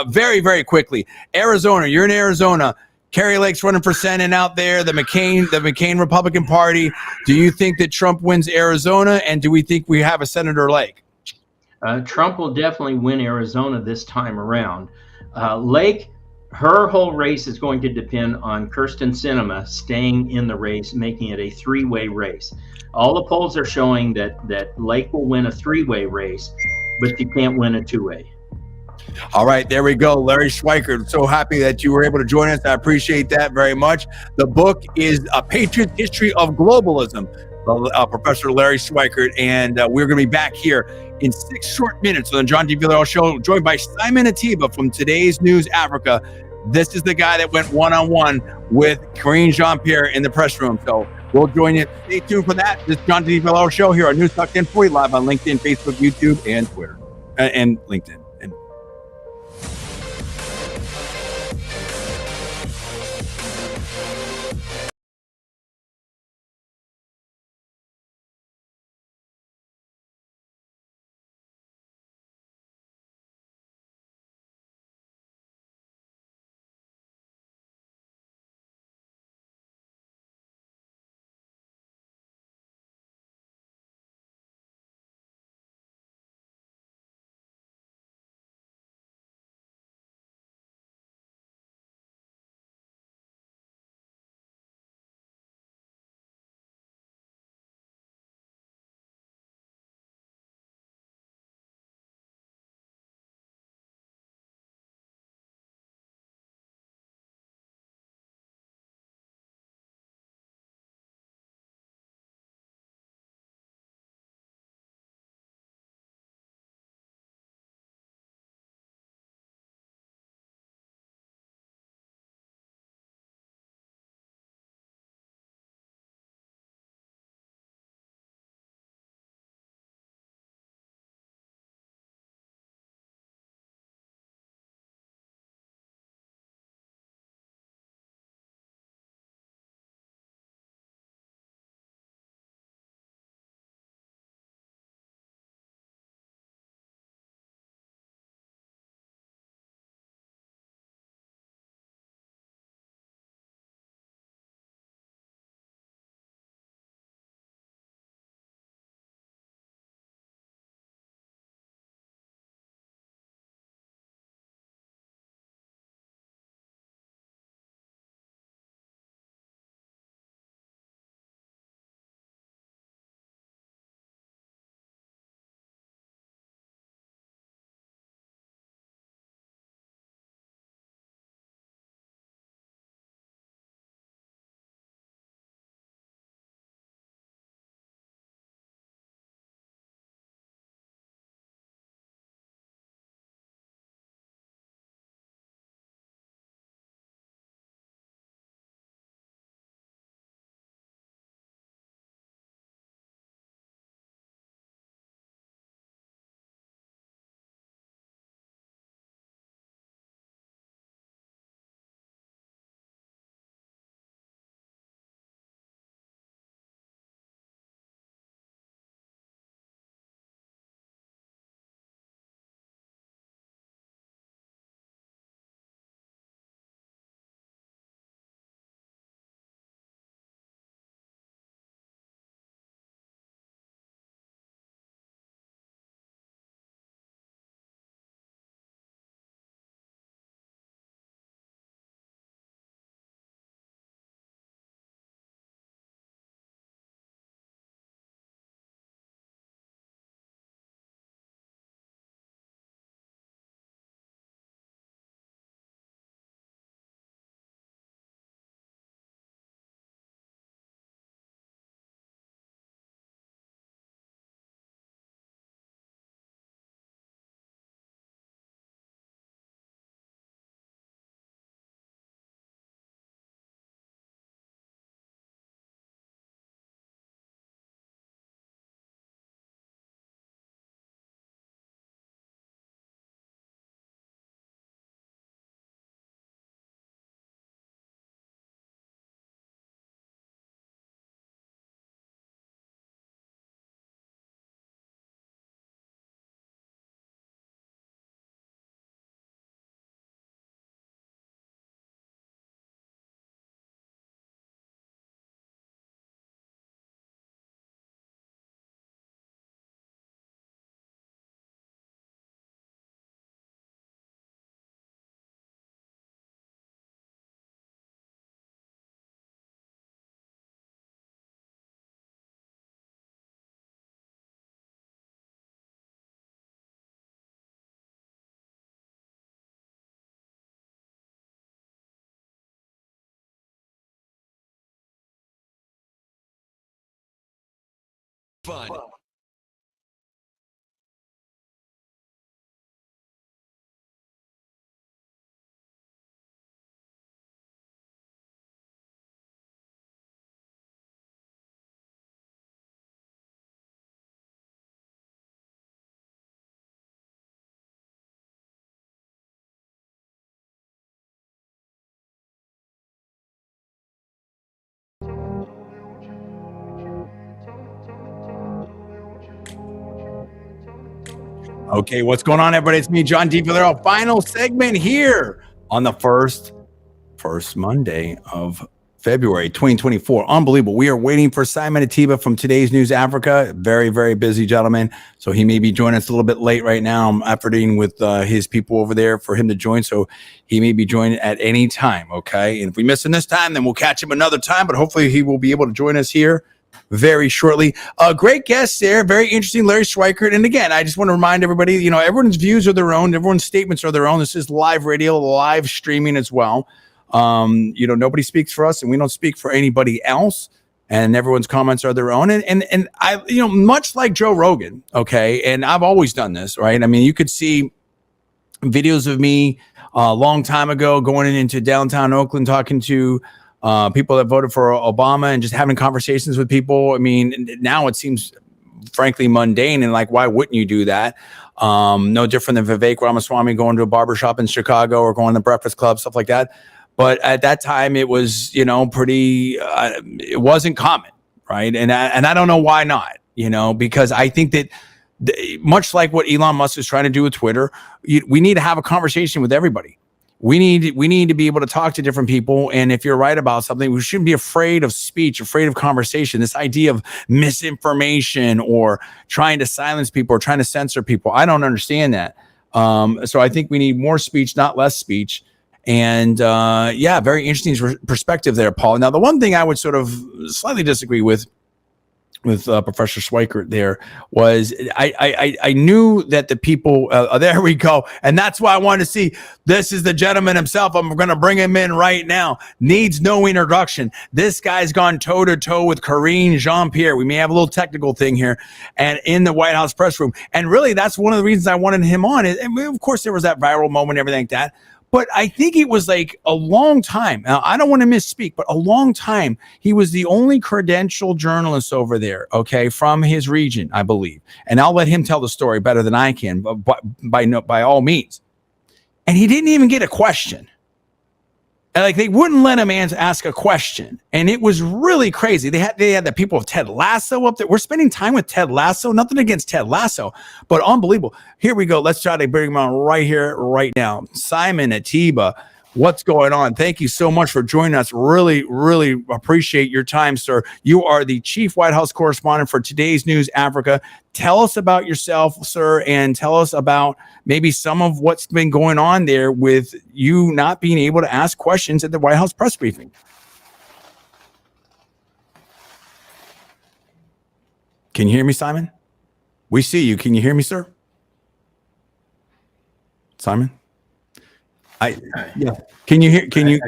Very, very quickly, Arizona, you're in Arizona. Kerry Lake's running for Senate out there, the McCain Republican Party. Do you think that Trump wins Arizona? And do we think we have a Senator Lake? Trump will definitely win Arizona this time around. Lake, her whole race is going to depend on Kyrsten Sinema staying in the race, making it a three-way race. All the polls are showing that Lake will win a three-way race, but she can't win a two-way. All right, there we go. Larry Schweikart, so happy that you were able to join us. I appreciate that very much. The book is A Patriot History of Globalism. Professor Larry Schweikart, and we're going to be back here in 6 short minutes on the John D. Villarreal Show, joined by Simon Ateba from Today's News Africa. This is the guy that went one-on-one with Karine Jean-Pierre in the press room. So we'll join you. Stay tuned for that. This is John D. Villarreal Show here on Newstalk 1040, live on LinkedIn, Facebook, YouTube, and Twitter, and LinkedIn. Okay, what's going on, everybody? It's me, John D. Villarreal. Final segment here on the first Monday of February 2024. Unbelievable. We are waiting for Simon Ateba from Today's News Africa. Very, very busy gentleman. So he may be joining us a little bit late right now. I'm efforting with his people over there for him to join. So he may be joining at any time. Okay. And if we miss him this time, then we'll catch him another time. But hopefully he will be able to join us here very shortly. Great guest there. Very interesting, Larry Schweikart. And again, I just want to remind everybody, you know, everyone's views are their own. Everyone's statements are their own. This is live radio, live streaming as well. You know, nobody speaks for us and we don't speak for anybody else. And everyone's comments are their own. And I, you know, much like Joe Rogan, okay, and I've always done this, right? I mean, you could see videos of me a long time ago going into downtown Oakland talking to people that voted for Obama and just having conversations with people. I mean, now it seems frankly mundane and like, why wouldn't you do that? No different than Vivek Ramaswamy going to a barbershop in Chicago or going to the Breakfast Club, stuff like that. But at that time, it was, you know, pretty, it wasn't common, right? And I don't know why not, you know, because I think that much like what Elon Musk is trying to do with Twitter, we need to have a conversation with everybody. We need to be able to talk to different people. And if you're right about something, we shouldn't be afraid of speech, afraid of conversation. This idea of misinformation or trying to silence people or trying to censor people, I don't understand that. So I think we need more speech, not less speech. And yeah, very interesting perspective there, Paul. Now, the one thing I would sort of slightly disagree with Professor Schweikart there was I knew that the people, there we go. And that's why I wanted to see, this is the gentleman himself. I'm going to bring him in right now. Needs no introduction. This guy's gone toe to toe with Karine Jean-Pierre. We may have a little technical thing here and in the White House press room. And really, that's one of the reasons I wanted him on. And of course, there was that viral moment, everything like that. But I think it was like a long time. Now, I don't want to misspeak, but a long time. He was the only credentialed journalist over there, okay, from his region, I believe. And I'll let him tell the story better than I can, but by all means. And he didn't even get a question. Like, they wouldn't let him ask a question. And it was really crazy. They had the people of Ted Lasso up there. We're spending time with Ted Lasso. Nothing against Ted Lasso, but unbelievable. Here we go. Let's try to bring him on right here, right now. Simon Ateba, what's going on? Thank you so much for joining us. Really, really appreciate your time, sir. You are the chief White House correspondent for Today's News Africa. Tell us about yourself, sir, and tell us about maybe some of what's been going on there with you not being able to ask questions at the White House press briefing. Can you hear me, Simon? We see you. Can you hear me, sir? Simon? Yeah. Can you hear? Can you?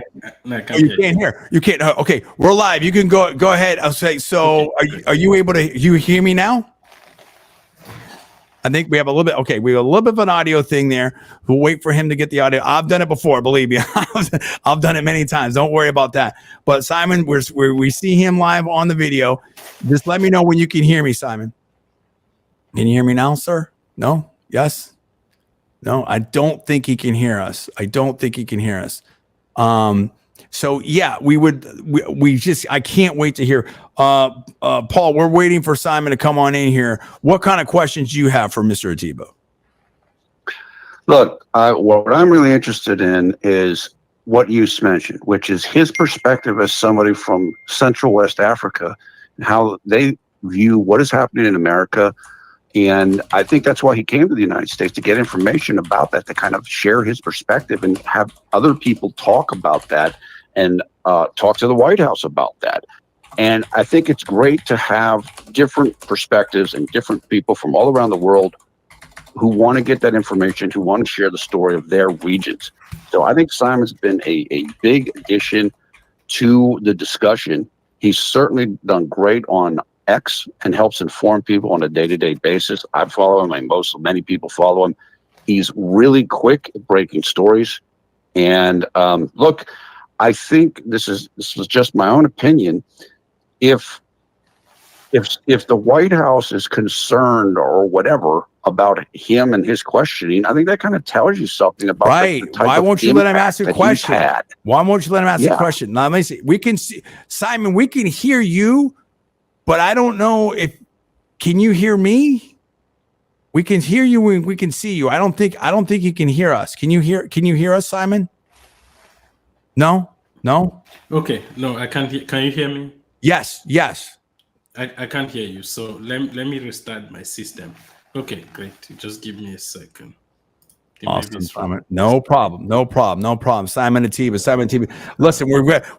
You can't hear. You can't. Okay, we're live. You can go ahead. I'll say. So, are you able to? You hear me now? I think we have a little bit. Okay, we have a little bit of an audio thing there. We'll wait for him to get the audio. I've done it before, believe me. I've done it many times. Don't worry about that. But Simon, we see him live on the video. Just let me know when you can hear me, Simon. Can you hear me now, sir? No? Yes? No, I don't think he can hear us. So yeah, I can't wait to hear. Paul, we're waiting for Simon to come on in here. What kind of questions do you have for Mr. Ateba? Look, what I'm really interested in is what you mentioned, which is his perspective as somebody from Central West Africa and how they view what is happening in America. And I think that's why he came to the United States, to get information about that, to kind of share his perspective and have other people talk about that and talk to the White House about that. And I think it's great to have different perspectives and different people from all around the world who want to get that information, who want to share the story of their regions. So I think Simon's been a big addition to the discussion. He's certainly done great on X and helps inform people on a day-to-day basis. I follow him. Many people follow him. He's really quick at breaking stories. And look, I think this is just my own opinion. If the White House is concerned or whatever about him and his questioning, I think that kind of tells you something about right. the type Why of won't you let him ask a impact that question? he's had. Why won't you let him ask a Yeah. question? Now, let me see. We can see, Simon, we can hear you, but I don't know if, can you hear me? We can hear you. We can see you. I don't think you can hear us. Can you hear us, Simon? No. Okay, no, I can't hear. Can you hear me? Yes. I can't hear you. So let me restart my system. Okay, great. Just give me a second. Awesome, Simon. No problem. Simon Ateba. Listen,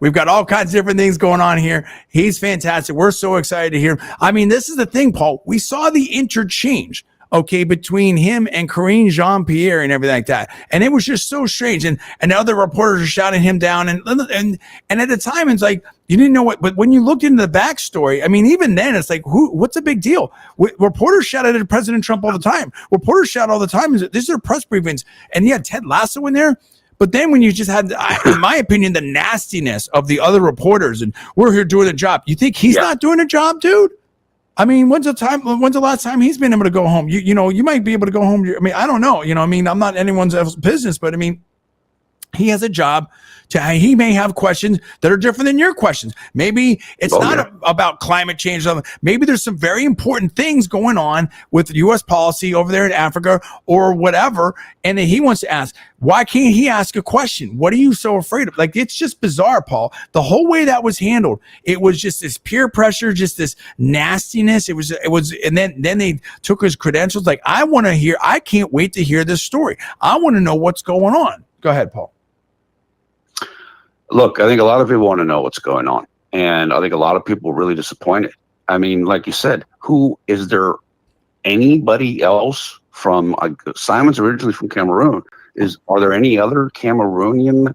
we've got all kinds of different things going on here. He's fantastic. We're so excited to hear him. I mean, this is the thing, Paul. We saw the interchange, okay, between him and Karine Jean-Pierre and everything like that. And it was just so strange. And other reporters are shouting him down. And at the time, it's like, you didn't know what, but when you looked into the backstory, I mean, even then it's like, what's the big deal? Reporters shouted at President Trump all the time. Reporters shout all the time. These are press briefings. And you had Ted Lasso in there. But then when you just had, in my opinion, the nastiness of the other reporters, and we're here doing a job. You think he's not doing a job, dude? I mean, when's the last time he's been able to go home? You might be able to go home. I mean, I don't know. I mean, I'm not anyone's business, but I mean, he has a job. He may have questions that are different than your questions. Maybe it's about climate change. Maybe there's some very important things going on with U.S. policy over there in Africa or whatever. And then he wants to ask, why can't he ask a question? What are you so afraid of? Like, it's just bizarre, Paul. The whole way that was handled, it was just this peer pressure, just this nastiness. It was, and then they took his credentials. Like, I can't wait to hear this story. I want to know what's going on. Go ahead, Paul. Look, I think a lot of people want to know what's going on. And I think a lot of people are really disappointed. I mean, like you said, is there anybody else from, Simon's originally from Cameroon. Are there any other Cameroonian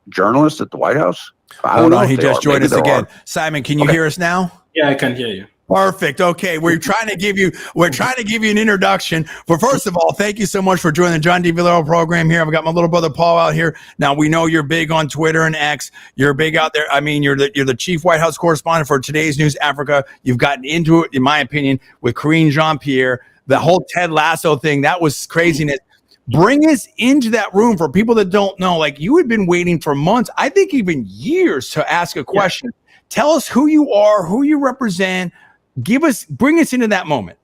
journalists at the White House? Hold on, he just joined us again. Simon, can you hear us now? Yeah, I can hear you. Perfect. Okay, we're trying to give you an introduction. But first of all, thank you so much for joining the John D. Villarreal program here. I've got my little brother Paul out here. Now, we know you're big on Twitter and X. You're big out there. I mean, you're the chief White House correspondent for Today's News Africa. You've gotten into it, in my opinion, with Karine Jean-Pierre. The whole Ted Lasso thing, that was craziness. Bring us into that room for people that don't know. Like, you had been waiting for months, I think even years, to ask a question. Yeah. Tell us who you are, who you represent. Bring us into that moment.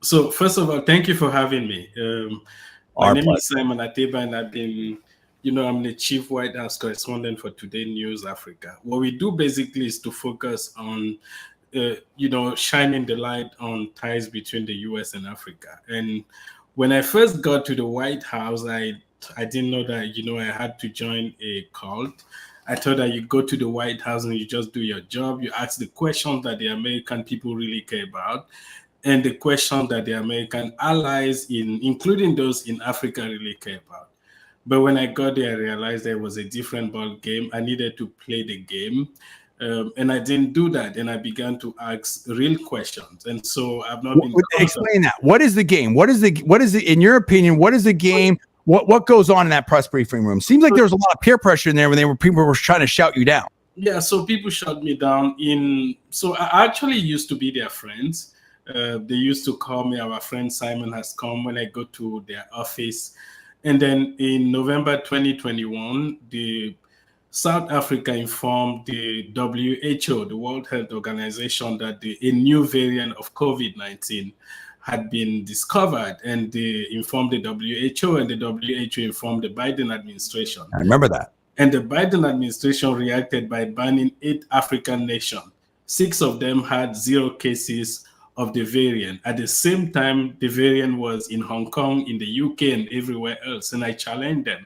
So first of all, thank you for having me. My name is Simon Ateba, and I've been, I'm the chief White House correspondent for Today News Africa. What we do basically is to focus on, shining the light on ties between the U.S. and Africa. And when I first got to the White House, I didn't know that, I had to join a cult. I thought that you go to the White House and you just do your job. You ask the questions that the American people really care about, and the questions that the American allies, including those in Africa, really care about. But when I got there, I realized there was a different ball game. I needed to play the game, and I didn't do that. And I began to ask real questions. And so I've not been. Explain that. What is the game? What is in your opinion? What is the game? What goes on in that press briefing room? Seems like there was a lot of peer pressure in there when people were trying to shout you down. Yeah, so people shut me down. So I actually used to be their friends. They used to call me, our friend Simon has come, when I go to their office. And then in November 2021, the South Africa informed the WHO, the World Health Organization, that a new variant of COVID-19 had been discovered, and they informed the WHO, and the WHO informed the Biden administration. I remember that. And the Biden administration reacted by banning 8 African nations. 6 of them had 0 cases of the variant. At the same time, the variant was in Hong Kong, in the UK, and everywhere else. And I challenged them,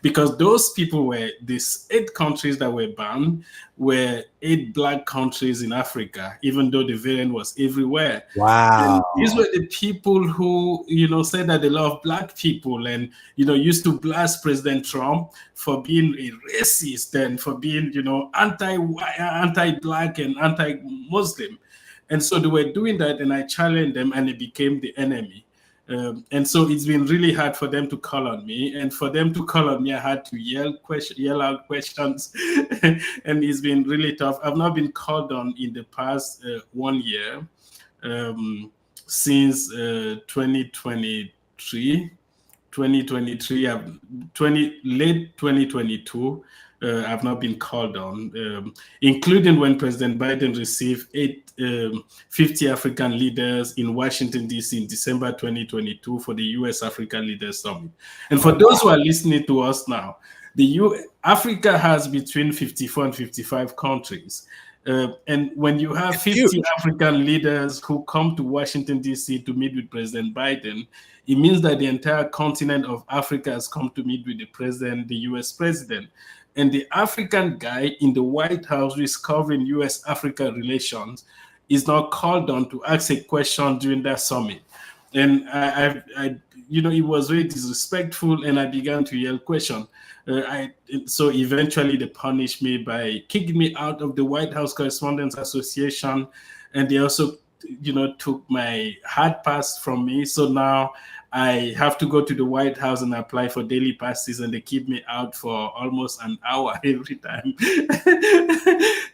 because those people these 8 countries that were banned were 8 black countries in Africa, even though the variant was everywhere. Wow. And these were the people who, said that they love black people, and, used to blast President Trump for being a racist and for being, anti-black and anti-Muslim. And so they were doing that, and I challenged them, and it became the enemy. And so it's been really hard for them to call on me. And for them to call on me, I had to yell out questions. And it's been really tough. I've not been called on in the past 1 year, since 2023. 2023, late 2022, I've not been called on, including when President Biden received 50 African leaders in Washington, D.C. in December 2022 for the U.S. Africa Leaders Summit. And for those who are listening to us now, Africa has between 54 and 55 countries. And when you have 50 African leaders who come to Washington, D.C. to meet with President Biden, it means that the entire continent of Africa has come to meet with the president, the U.S. president. And the African guy in the White House who is covering U.S.-Africa relations is not called on to ask a question during that summit. And it was very disrespectful, and I began to yell question. So eventually they punished me by kicking me out of the White House Correspondents Association, and they also, took my hard pass from me. So now I have to go to the White House and apply for daily passes, and they keep me out for almost an hour every time.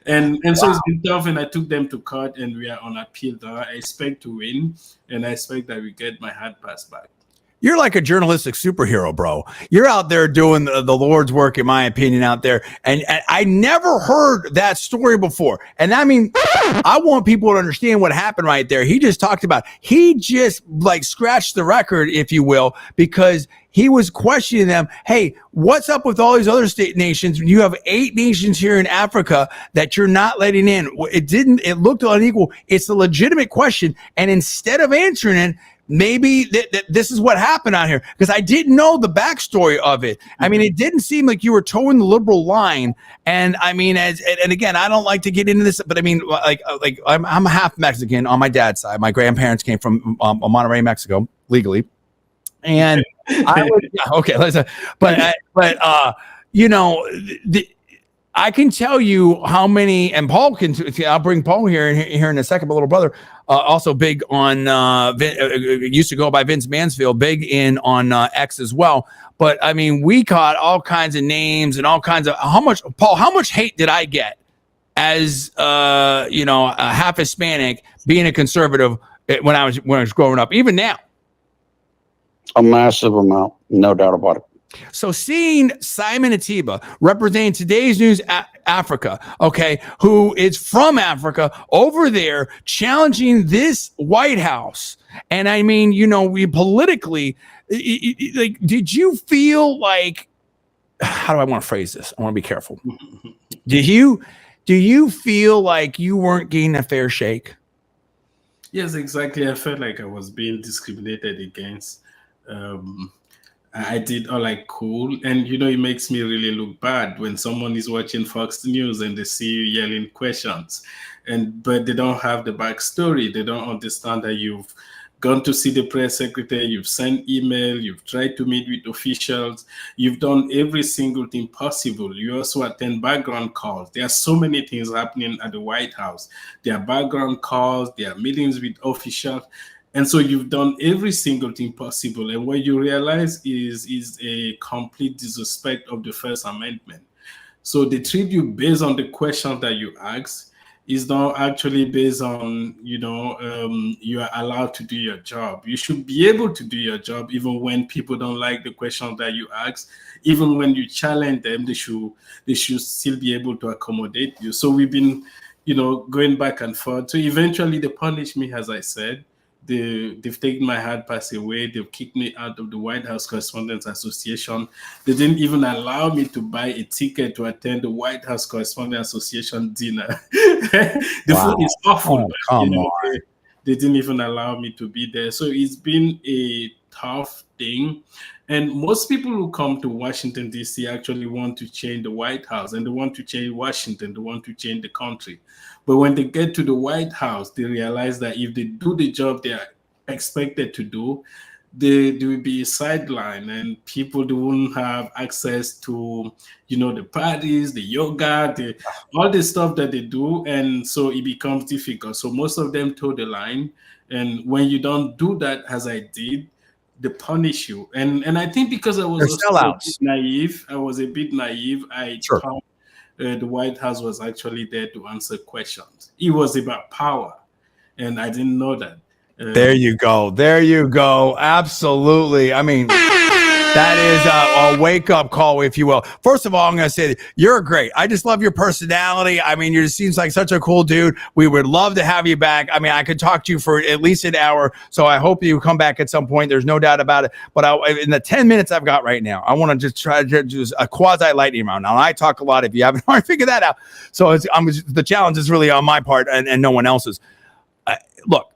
and so it's been tough, and I took them to court, and we are on appeal now. I expect to win, and I expect that we get my hard pass back. You're like a journalistic superhero, bro. You're out there doing the Lord's work, in my opinion, out there. And I never heard that story before. And I mean, I want people to understand what happened right there. He just talked about, he just like scratched the record, if you will, because he was questioning them. Hey, what's up with all these other state nations? You have 8 nations here in Africa that you're not letting in. It looked unequal. It's a legitimate question. And instead of answering it, maybe this is what happened out here, because I didn't know the backstory of it. I mean, it didn't seem like you were towing the liberal line. And I mean, and again, I don't like to get into this, but I mean, like I'm half Mexican on my dad's side. My grandparents came from Monterrey, Mexico, legally. And I was, okay, I can tell you how many, and Paul can. I'll bring Paul here in a second. My little brother, also big on. Used to go by Vince Mansfield, big in on X as well. But I mean, we caught all kinds of names and all kinds of. How much hate did I get as a half Hispanic, being a conservative when I was growing up, even now? A massive amount, no doubt about it. So seeing Simon Ateba representing Today's News Africa, okay, who is from Africa over there challenging this White House. And I mean, we politically, like, did you feel like, how do I want to phrase this? I want to be careful. Do you feel like you weren't getting a fair shake? Yes, exactly. I felt like I was being discriminated against. I did all I could, and it makes me really look bad when someone is watching Fox News and they see you yelling questions, but they don't have the backstory. They don't understand that you've gone to see the press secretary, you've sent email, you've tried to meet with officials, you've done every single thing possible. You also attend background calls. There are so many things happening at the White House. There are background calls, there are meetings with officials. And so you've done every single thing possible. And what you realize is a complete disrespect of the First Amendment. So they treat you based on the questions that you ask. Is not actually based on, you are allowed to do your job. You should be able to do your job even when people don't like the questions that you ask. Even when you challenge them, they should still be able to accommodate you. So we've been, going back and forth. So eventually they punish me, as I said. They've taken my hard pass away. They've kicked me out of the White House Correspondents Association. They didn't even allow me to buy a ticket to attend the White House Correspondents Association dinner. The food is awful. They didn't even allow me to be there. So it's been a tough thing. And most people who come to Washington, D.C. actually want to change the White House, and they want to change Washington. They want to change the country. But when they get to the White House, they realize that if they do the job they are expected to do, there will be a sideline, and people won't have access to, the parties, the yoga, all the stuff that they do, and so it becomes difficult. So most of them toe the line, and when you don't do that, as I did, they punish you. And I think because I was They're also a bit sellouts. naive, I Sure. thought the White House was actually there to answer questions. It was about power, and I didn't know that. There you go. There you go. Absolutely. I mean, that is a wake-up call, if you will. First of all, I'm going to say you're great. I just love your personality. I mean, you seems like such a cool dude. We would love to have you back. I mean, I could talk to you for at least an hour, so I hope you come back at some point. There's no doubt about it. But in the 10 minutes I've got right now, I want to just try to do a quasi-lightning round. Now, I talk a lot if you haven't already figured that out. So the challenge is really on my part and no one else's. Look.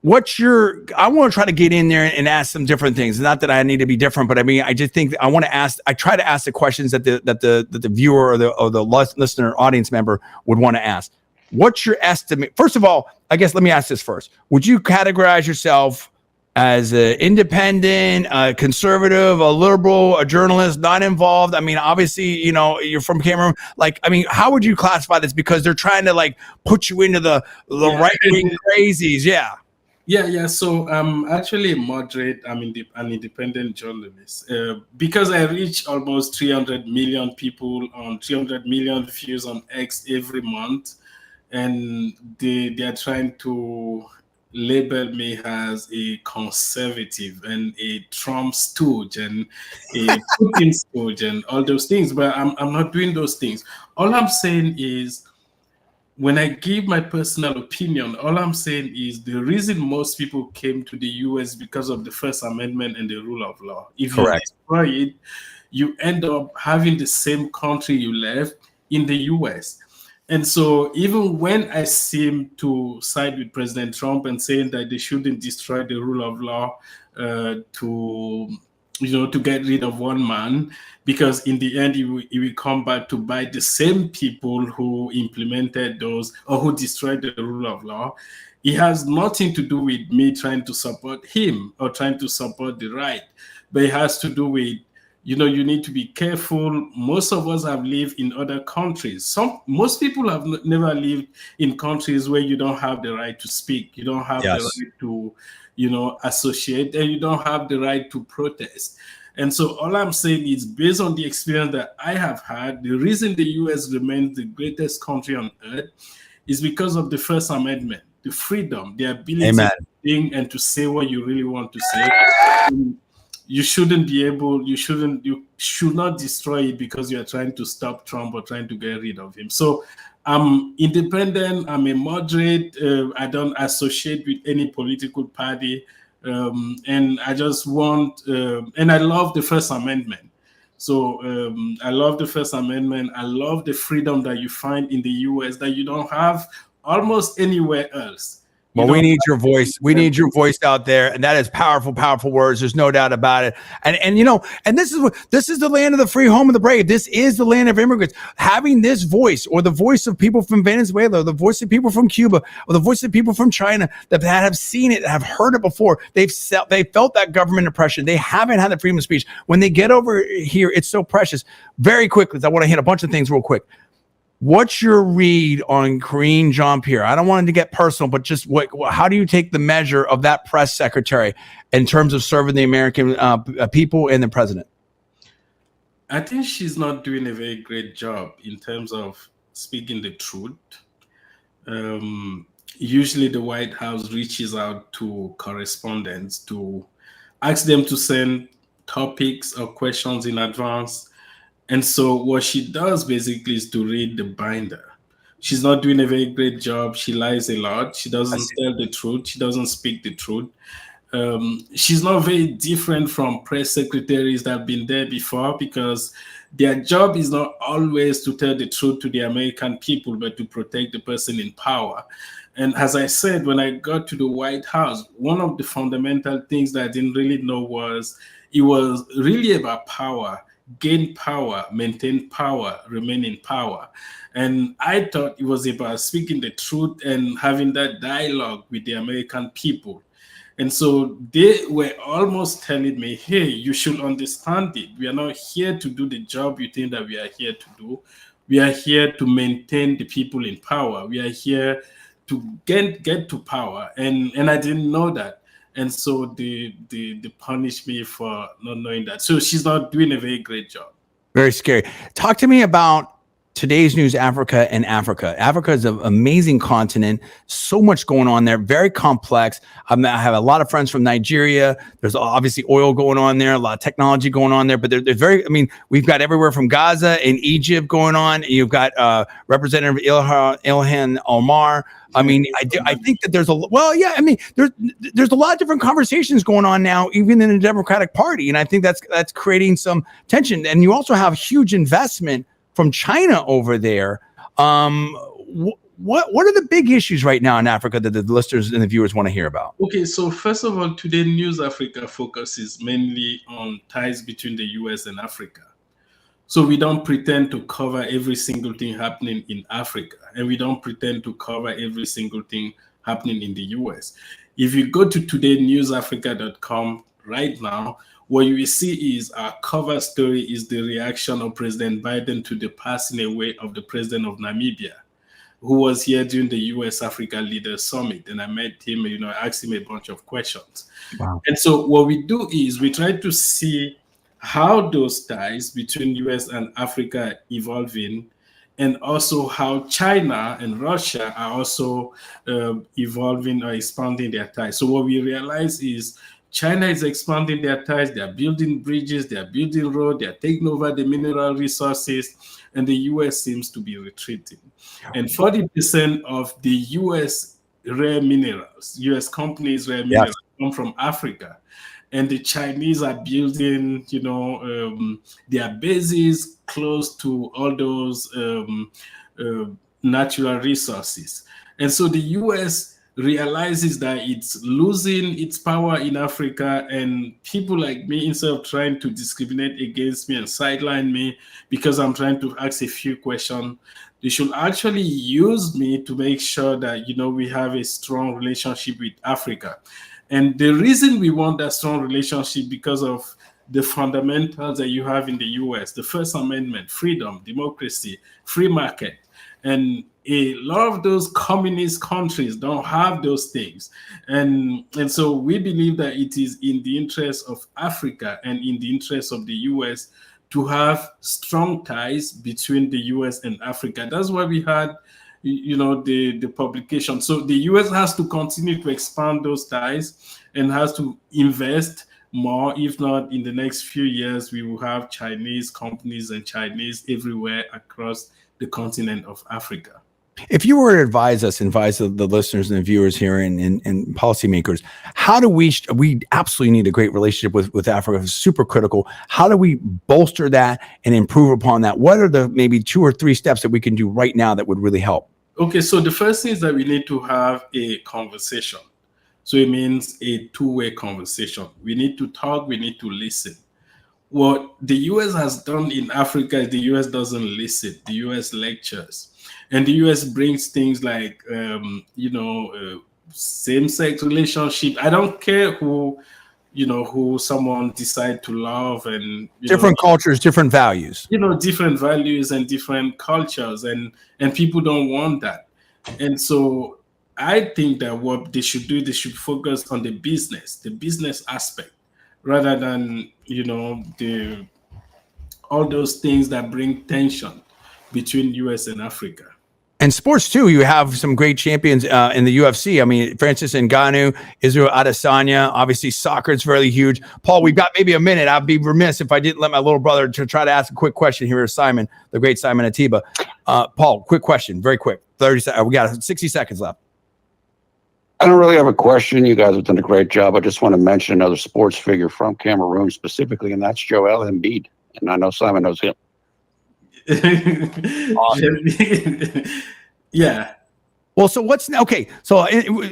I want to try to get in there and ask some different things. Not that I need to be different, but I mean, I just think I want to ask. I try to ask the questions that the viewer or the listener, audience member would want to ask. What's your estimate? First of all, I guess let me ask this first. Would you categorize yourself as an independent, a conservative, a liberal, a journalist, not involved? I mean, obviously, you're from Cameroon. Like, I mean, how would you classify this? Because they're trying to like put you into the right wing crazies. Yeah. Yeah. So I'm actually a moderate. I'm an independent journalist because I reach almost 300 million people on 300 million views on X every month, and they are trying to label me as a conservative and a Trump stooge and a Putin stooge and all those things. But I'm not doing those things. All I'm saying is, when I give my personal opinion, all I'm saying is the reason most people came to the US because of the First Amendment and the rule of law. If you destroy it, you end up having the same country you left in the US. And so even when I seem to side with President Trump and saying that they shouldn't destroy the rule of law to get rid of one man, because in the end, it will come back to bite the same people who implemented those or who destroyed the rule of law. It has nothing to do with me trying to support him or trying to support the right, but it has to do with, you need to be careful. Most of us have lived in other countries. Most people have never lived in countries where you don't have the right to speak. You don't have the right to, associate, and you don't have the right to protest. And so all I'm saying is, based on the experience that I have had, the reason the US remains the greatest country on earth is because of the First Amendment, the freedom, the ability to think and to say what you really want to say. You should not destroy it because you're trying to stop Trump or trying to get rid of him. So I'm independent, I'm a moderate, I don't associate with any political party, and I just want, and I love the First Amendment. So I love the First Amendment. I love the freedom that you find in the US that you don't have almost anywhere else. Well, we need your voice. We need your voice out there, and that is powerful, powerful words. There's no doubt about it. And this is the land of the free, home of the brave. This is the land of immigrants. Having this voice, or the voice of people from Venezuela, or the voice of people from Cuba, or the voice of people from China that have seen it, have heard it before. They felt that government oppression. They haven't had the freedom of speech. When they get over here, it's so precious. Very quickly, I want to hit a bunch of things real quick. What's your read on Karine Jean-Pierre? I don't want it to get personal, but just how do you take the measure of that press secretary in terms of serving the American people and the president? I think she's not doing a very great job in terms of speaking the truth. Usually the White House reaches out to correspondents to ask them to send topics or questions in advance. And so what she does basically is to read the binder. She's not doing a very great job. She lies a lot. She doesn't tell the truth. She doesn't speak the truth. She's not very different from press secretaries that have been there before, because their job is not always to tell the truth to the American people, but to protect the person in power. And as I said, when I got to the White House, one of the fundamental things that I didn't really know was it was really about power. Gain power, maintain power, remain in power. And I thought it was about speaking the truth and having that dialogue with the American people. And so they were almost telling me, hey, you should understand it. We are not here to do the job you think that we are here to do. We are here to maintain the people in power. We are here to get to power. And I didn't know that. And so they punished me for not knowing that. So she's not doing a very great job. Very scary. Talk to me about today's news, Africa and Africa. Africa is an amazing continent. So much going on there. Very complex. I have a lot of friends from Nigeria. There's obviously oil going on there, a lot of technology going on there. But they're very, I mean, we've got everywhere from Gaza and Egypt going on. You've got Representative Ilhan Omar. I mean, I think that there's there's a lot of different conversations going on now, even in the Democratic Party. And I think that's creating some tension. And you also have huge investment from China over there. What are the big issues right now in Africa that the listeners and the viewers want to hear about? Okay, so first of all, today News Africa focuses mainly on ties between the US and Africa. So we don't pretend to cover every single thing happening in Africa, and we don't pretend to cover every single thing happening in the US. If you go to todaynewsafrica.com right now, what you will see is our cover story is the reaction of President Biden to the passing away of the president of Namibia, who was here during the US Africa Leaders Summit. And I met him, I asked him a bunch of questions. Wow. And so what we do is we try to see how those ties between US and Africa are evolving, and also how China and Russia are also evolving or expanding their ties. So what we realize is China is expanding their ties. They are building bridges. They are building roads. They are taking over the mineral resources. And the U.S. seems to be retreating. And 40% of the U.S. rare minerals, U.S. companies' rare minerals come from Africa. And the Chinese are building, their bases close to all those natural resources. And so the U.S. realizes that it's losing its power in Africa, and people like me, instead of trying to discriminate against me and sideline me because I'm trying to ask a few questions, they should actually use me to make sure that, we have a strong relationship with Africa. And the reason we want that strong relationship because of the fundamentals that you have in the US, the First Amendment, freedom, democracy, free market. And a lot of those communist countries don't have those things. And so we believe that it is in the interest of Africa and in the interest of the US to have strong ties between the US and Africa. That's why we had, the publication. So the US has to continue to expand those ties and has to invest more. If not, in the next few years, we will have Chinese companies and Chinese everywhere across the continent of Africa. If you were to advise the listeners and the viewers here and policymakers, how do we absolutely need a great relationship with Africa? It's super critical. How do we bolster that and improve upon that? What are the maybe 2 or 3 steps that we can do right now that would really help? Okay, so the first thing is that we need to have a conversation. So it means a two-way conversation. We need to talk, we need to listen. What the US has done in Africa is the US doesn't listen. The US lectures. And the US brings things like, same-sex relationship. I don't care who someone decide to love, and different cultures, different values. Different values and different cultures, and people don't want that. And so I think that what they should do, they should focus on the business aspect, rather than all those things that bring tension between US and Africa. And sports too, you have some great champions in the UFC. I mean, Francis Ngannou, Israel Adesanya. Obviously, soccer is fairly huge. Paul, we've got maybe a minute. I'd be remiss if I didn't let my little brother to try to ask a quick question here. Simon, the great Simon Ateba. Paul, quick question, very quick. 30 seconds. We got 60 seconds left. I don't really have a question. You guys have done a great job. I just want to mention another sports figure from Cameroon specifically, and that's Joel Embiid. And I know Simon knows him. Yeah. Well, so what's okay? So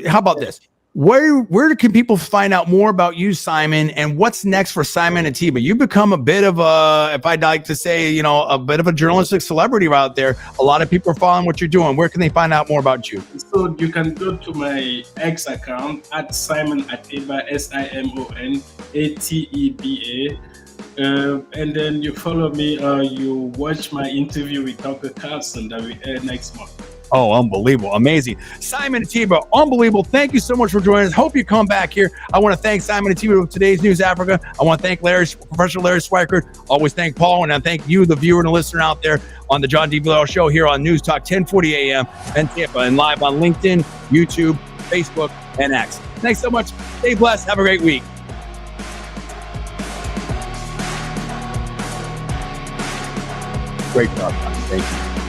how about this? Where can people find out more about you, Simon, and what's next for Simon Ateba? You've become a bit of a, if I'd like to say, a bit of a journalistic celebrity out there. A lot of people are following what you're doing. Where can they find out more about you? So you can go to my X account at Simon Ateba, SIMON ATEBA. And then you follow me, you watch my interview with Dr. Carlson that we air next month. Oh, unbelievable. Amazing. Simon Ateba, unbelievable. Thank you so much for joining us. Hope you come back here. I want to thank Simon Ateba of Today's News Africa. I want to thank Professor Larry Schweikart. Always thank Paul. And I thank you, the viewer and the listener out there on the John D. Villarreal Show here on Newstalk 1040 AM and Tampa, and live on LinkedIn, YouTube, Facebook, and X. Thanks so much. Stay blessed. Have a great week. Great job. Thank you.